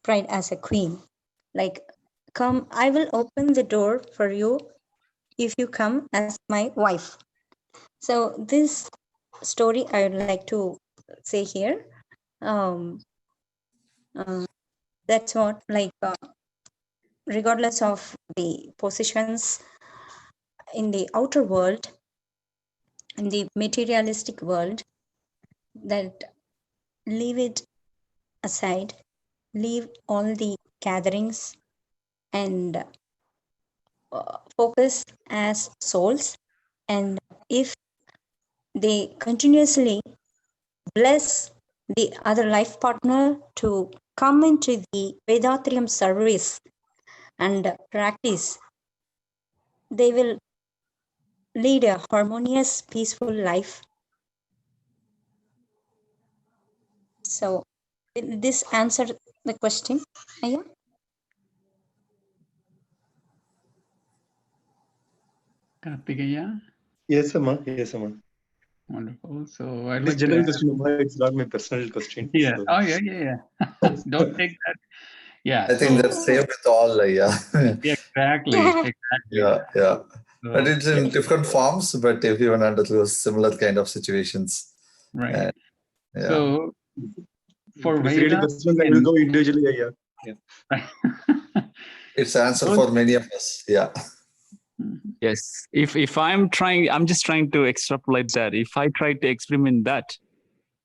[SPEAKER 1] pride as a queen. Like, come, I will open the door for you if you come as my wife. So this story I would like to say here. Um, uh, that's what, like, regardless of the positions in the outer world, in the materialistic world, that leave it aside, leave all the gatherings, and focus as souls. And if they continuously bless the other life partner to come into the Vedatrium service and practice, they will lead a harmonious, peaceful life. So, will this answer the question, Aya?
[SPEAKER 4] Kartikeya?
[SPEAKER 7] Yes, Amma. Yes, Amma.
[SPEAKER 4] Wonderful. So I'd
[SPEAKER 7] It is
[SPEAKER 4] like to
[SPEAKER 7] general
[SPEAKER 4] ask.
[SPEAKER 7] question, Amma. It's not my personal question.
[SPEAKER 4] Yeah.
[SPEAKER 7] So
[SPEAKER 4] Oh, yeah, yeah, yeah. Don't take that. Yeah.
[SPEAKER 2] I think
[SPEAKER 4] So,
[SPEAKER 2] that's same with all. Yeah.
[SPEAKER 4] yeah, exactly. Exactly.
[SPEAKER 2] Yeah. Yeah. But
[SPEAKER 4] So,
[SPEAKER 2] it's in different forms, but everyone undergoes similar kind of situations.
[SPEAKER 4] right.
[SPEAKER 2] And yeah.
[SPEAKER 4] So, for
[SPEAKER 7] if it's really
[SPEAKER 4] Veda,
[SPEAKER 7] personal, I will go individually. Yeah.
[SPEAKER 2] It's answer
[SPEAKER 4] Those-
[SPEAKER 2] for many of us. Yeah.
[SPEAKER 3] Yes. If I'm just trying to extrapolate that. If I try to experiment that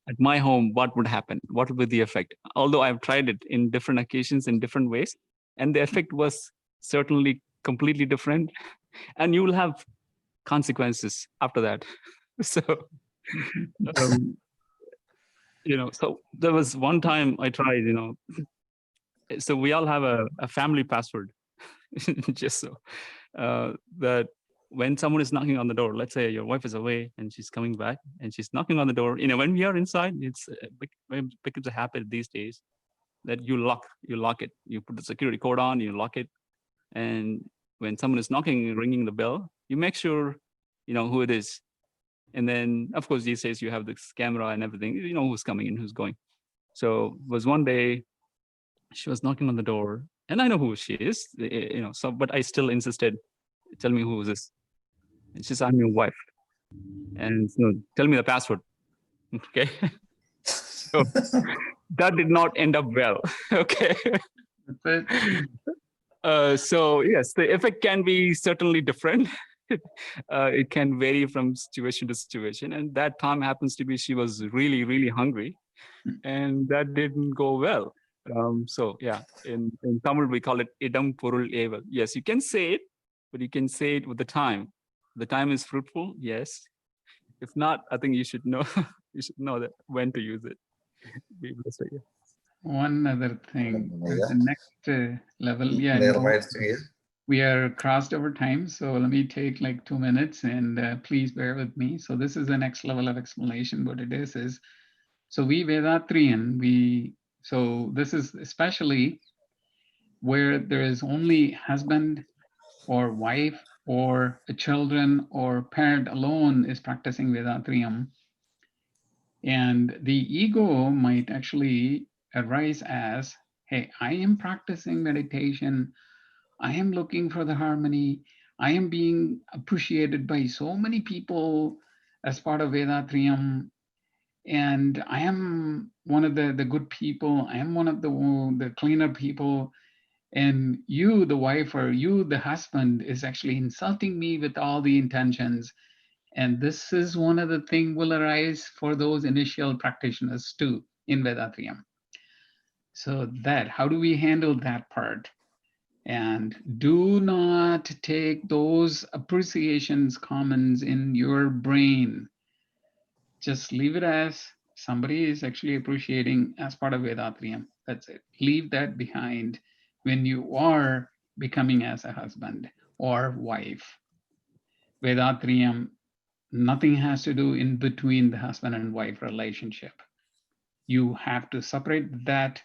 [SPEAKER 3] at my home, what would happen? What would be the effect? Although I've tried it in different occasions in different ways, and the effect was certainly completely different. And you will have consequences after that. So, um, so there was one time I tried, so we all have a family password, just so that when someone is knocking on the door, let's say your wife is away and she's coming back and she's knocking on the door, when we are inside, it's becomes a habit these days that you lock it, you put the security code on, you lock it, and when someone is knocking, ringing the bell, you make sure you know who it is. And then, of course, these days you have this camera and everything, you know who's coming and who's going. So it was one day she was knocking on the door and I know who she is, so, but I still insisted, tell me who is this? And she said, I'm your wife. And tell me the password. Okay. So that did not end up well. Okay.
[SPEAKER 4] That's it.
[SPEAKER 3] So yes, the effect can be certainly different. It can vary from situation to situation. And that time happens to be she was really, really hungry. And that didn't go well. So yeah, in Tamil we call it idam porul eval. Yes, you can say it, but you can say it with the time. The time is fruitful, yes. If not, I think you should know you should know that when to use it. Be blessed, yeah.
[SPEAKER 4] One other thing,
[SPEAKER 2] Yeah.
[SPEAKER 4] the next level. Yeah,
[SPEAKER 2] Near
[SPEAKER 4] no,
[SPEAKER 2] my tree.
[SPEAKER 4] we are crossed over time, so let me take like 2 minutes and please bear with me. So this is the next level of explanation. What it is so we Vedatriyan, so this is especially where there is only husband or wife or a children or parent alone is practicing Vedatriyam. And the ego might actually arise as, hey, I am practicing meditation. I am looking for the harmony. I am being appreciated by so many people as part of Vedatriyam. And I am one of the good people. I am one of the cleaner people. And you, the wife, or you, the husband, is actually insulting me with all the intentions. And this is one of the things will arise for those initial practitioners too in Vedatriyam. So how do we handle that part? And do not take those appreciations, comments in your brain. Just leave it as somebody is actually appreciating as part of Vedatriyam. That's it. Leave that behind when you are becoming as a husband or wife. Vedatriyam, nothing has to do in between the husband and wife relationship. You have to separate that,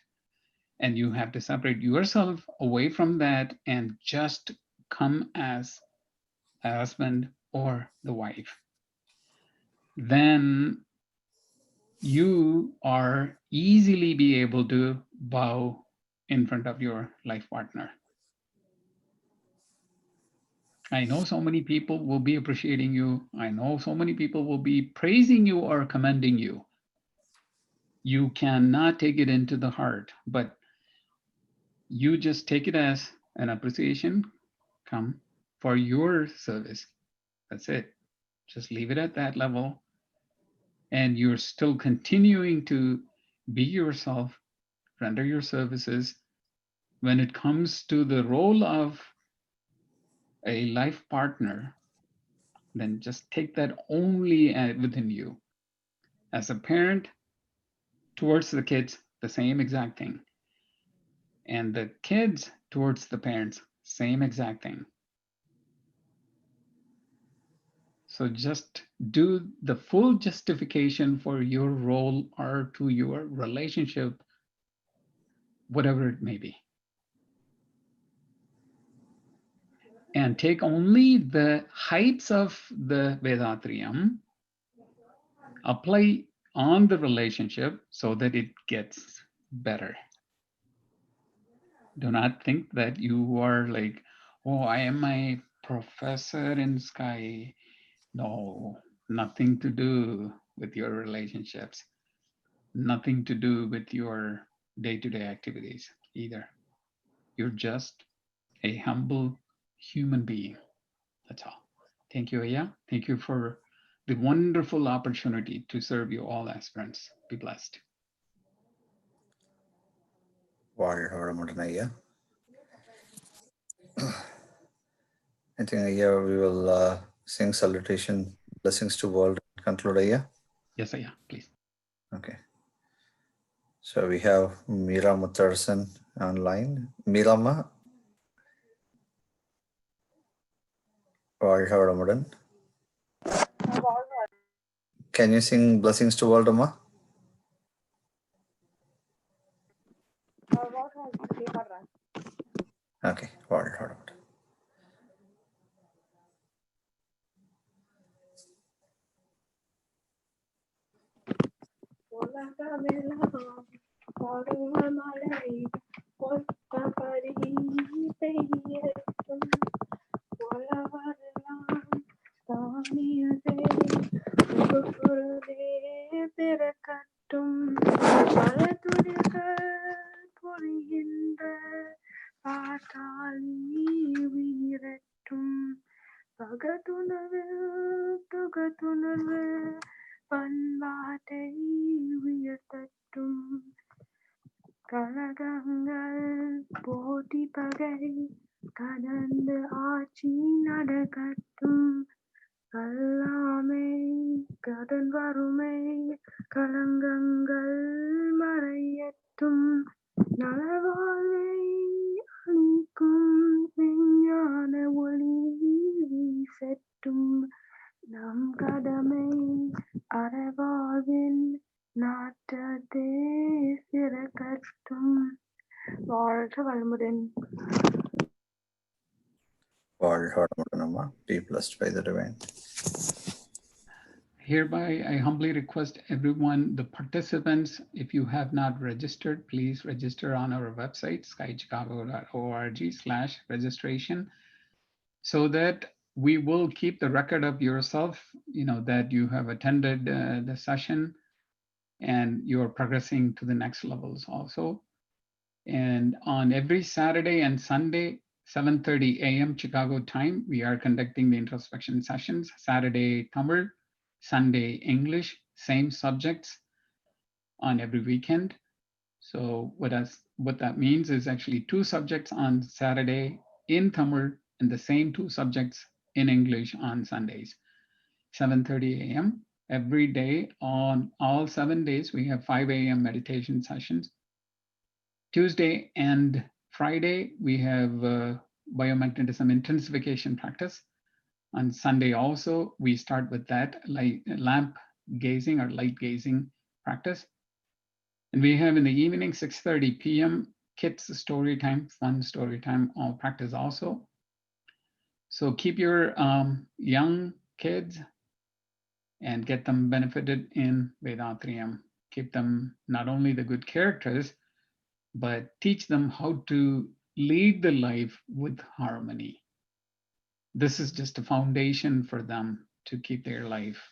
[SPEAKER 4] and you have to separate yourself away from that and just come as a husband or the wife. then you are easily be able to bow in front of your life partner. I know so many people will be appreciating you. I know so many people will be praising you or commending you. You cannot take it into the heart, but you just take it as an appreciation come for your service. That's it. Just leave it at that level. And you're still continuing to be yourself, render your services. When it comes to the role of a life partner, then just take that only within you. As a parent, towards the kids, the same exact thing. And the kids towards the parents, same exact thing. So just do the full justification for your role or to your relationship, whatever it may be. And take only the heights of the Vedatriyam, apply on the relationship so that it gets better. Do not think that you are like, oh, I am a professor in sky. No, nothing to do with your relationships, nothing to do with your day-to-day activities either. You're just a humble human being. That's all. Thank you, Aya. Thank you for the wonderful opportunity to serve you all as friends. Be blessed.
[SPEAKER 2] வாழ்க வளமுடன் ஐயா. I think here we will sing salutation, blessings to world, conclude Aya.
[SPEAKER 4] Yes, Aya, please.
[SPEAKER 2] Okay. So we have Meera Muttarsan online. Meerama, வாழ்க வளமுடன். Can you sing blessings to world, Amma? Okay, வாழ்க வளமுடன்.
[SPEAKER 8] உலகமெல்லாம் பருவமழை பொத்தபடி பெய்யட்டும். உழவரெல்லாம் தானியத்தை புகுபொருளே பிறக்கட்டும். பல துளிகள் பொழிகின்ற பாட்டாளி உயிரட்டும். பகத்துணர்வு துகத்துணர்வு பண்பாட்டை உயர்த்தட்டும். கழகங்கள் போட்டி பகை கடந்து ஆட்சி நடக்கட்டும். கல்லாமை கடன் வறுமை களங்கங்கள் மறையட்டும். நலவாழ்வை அளிக்கும் விஞ்ஞான ஒளி வீசட்டும். நம் கடமை அறவாழ்வின் நாட்டத்தே சிறக்கட்டும். வாழ்க வளமுடன்.
[SPEAKER 2] வாழ்க வளமுடன் Amma. Be blessed by the divine.
[SPEAKER 4] Hereby, I humbly request everyone, the participants, if you have not registered, please register on our website, skychicago.org/registration, so that we will keep the record of yourself, that you have attended the session and you're progressing to the next levels also. And on every Saturday and Sunday, 7:30 a.m. Chicago time, we are conducting the introspection sessions. Saturday, Tamil, Sunday, English, same subjects on every weekend. So what that means is actually 2 subjects on Saturday in Tamil and the same 2 subjects in English on Sundays. 7:30 a.m. every day. On all 7 days, we have 5 a.m. meditation sessions. Tuesday and Friday, we have biomagnetism intensification practice. On Sunday also, we start with that lamp gazing or light gazing practice. And we have in the evening, 6:30 p.m., kids story time, fun story time, all practice also. So keep your young kids and get them benefited in Vedatriam. Keep them not only the good characters, but teach them how to lead the life with harmony. This is just a foundation for them to keep their life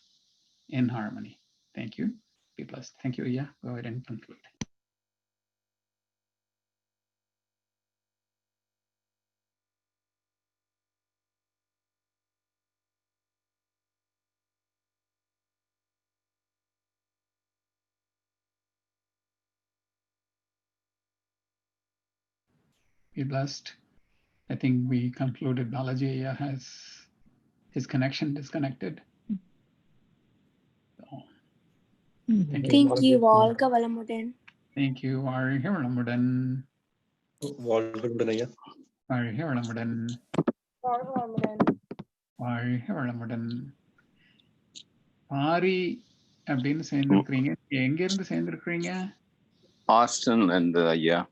[SPEAKER 4] in harmony. Thank you. Be blessed. Thank you. Yeah, go ahead and conclude. Be blessed. I think we concluded. Balaji has his connection disconnected. So, thank you.
[SPEAKER 8] Thank you, Valga Valamudan.
[SPEAKER 4] Thank you. வாழ்க வளமுடன்.
[SPEAKER 7] வாழ்க ஐயா.
[SPEAKER 4] வாழ்க வளமுடன்.
[SPEAKER 8] Valga Valamudan.
[SPEAKER 4] வாழ்க வளமுடன். பாரி அப்படின்னு சேர்ந்துருக்கிறீங்க. எங்க இருந்து சேர்ந்துருக்கிறீங்க?
[SPEAKER 9] ஆஸ்டன் and ஐயா.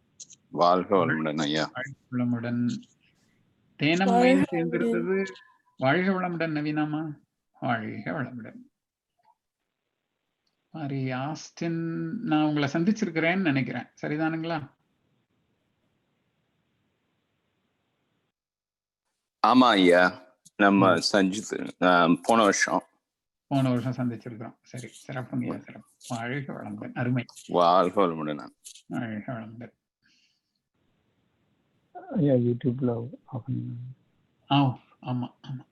[SPEAKER 9] வாழ்க வளமுடன் ஐயா.
[SPEAKER 4] வாழ்க வளமுடன். தேனம்மை சேர்ந்திருந்தது. வாழ்க வளமுடன் நவீனம்மா. வாழ்க வளமுடன். பாரி ஆஸ்டின், நான் உங்களை சந்திச்சிருக்கிறேன்னு நினைக்கிறேன். சரிதானுங்களா?
[SPEAKER 9] ஆமா ஐயா, நம்ம சஞ்சித் போன வருஷம்
[SPEAKER 4] சந்திச்சிருக்கிறோம். சரி, சிறப்புங்க, சிறப்பு. வாழ்க வளமுடன். அருமை.
[SPEAKER 9] வாழ்க வளமுடன்.
[SPEAKER 4] வாழ்க வளமுடன்.
[SPEAKER 5] Yeah, YouTube.
[SPEAKER 4] ஆமா ஆமா.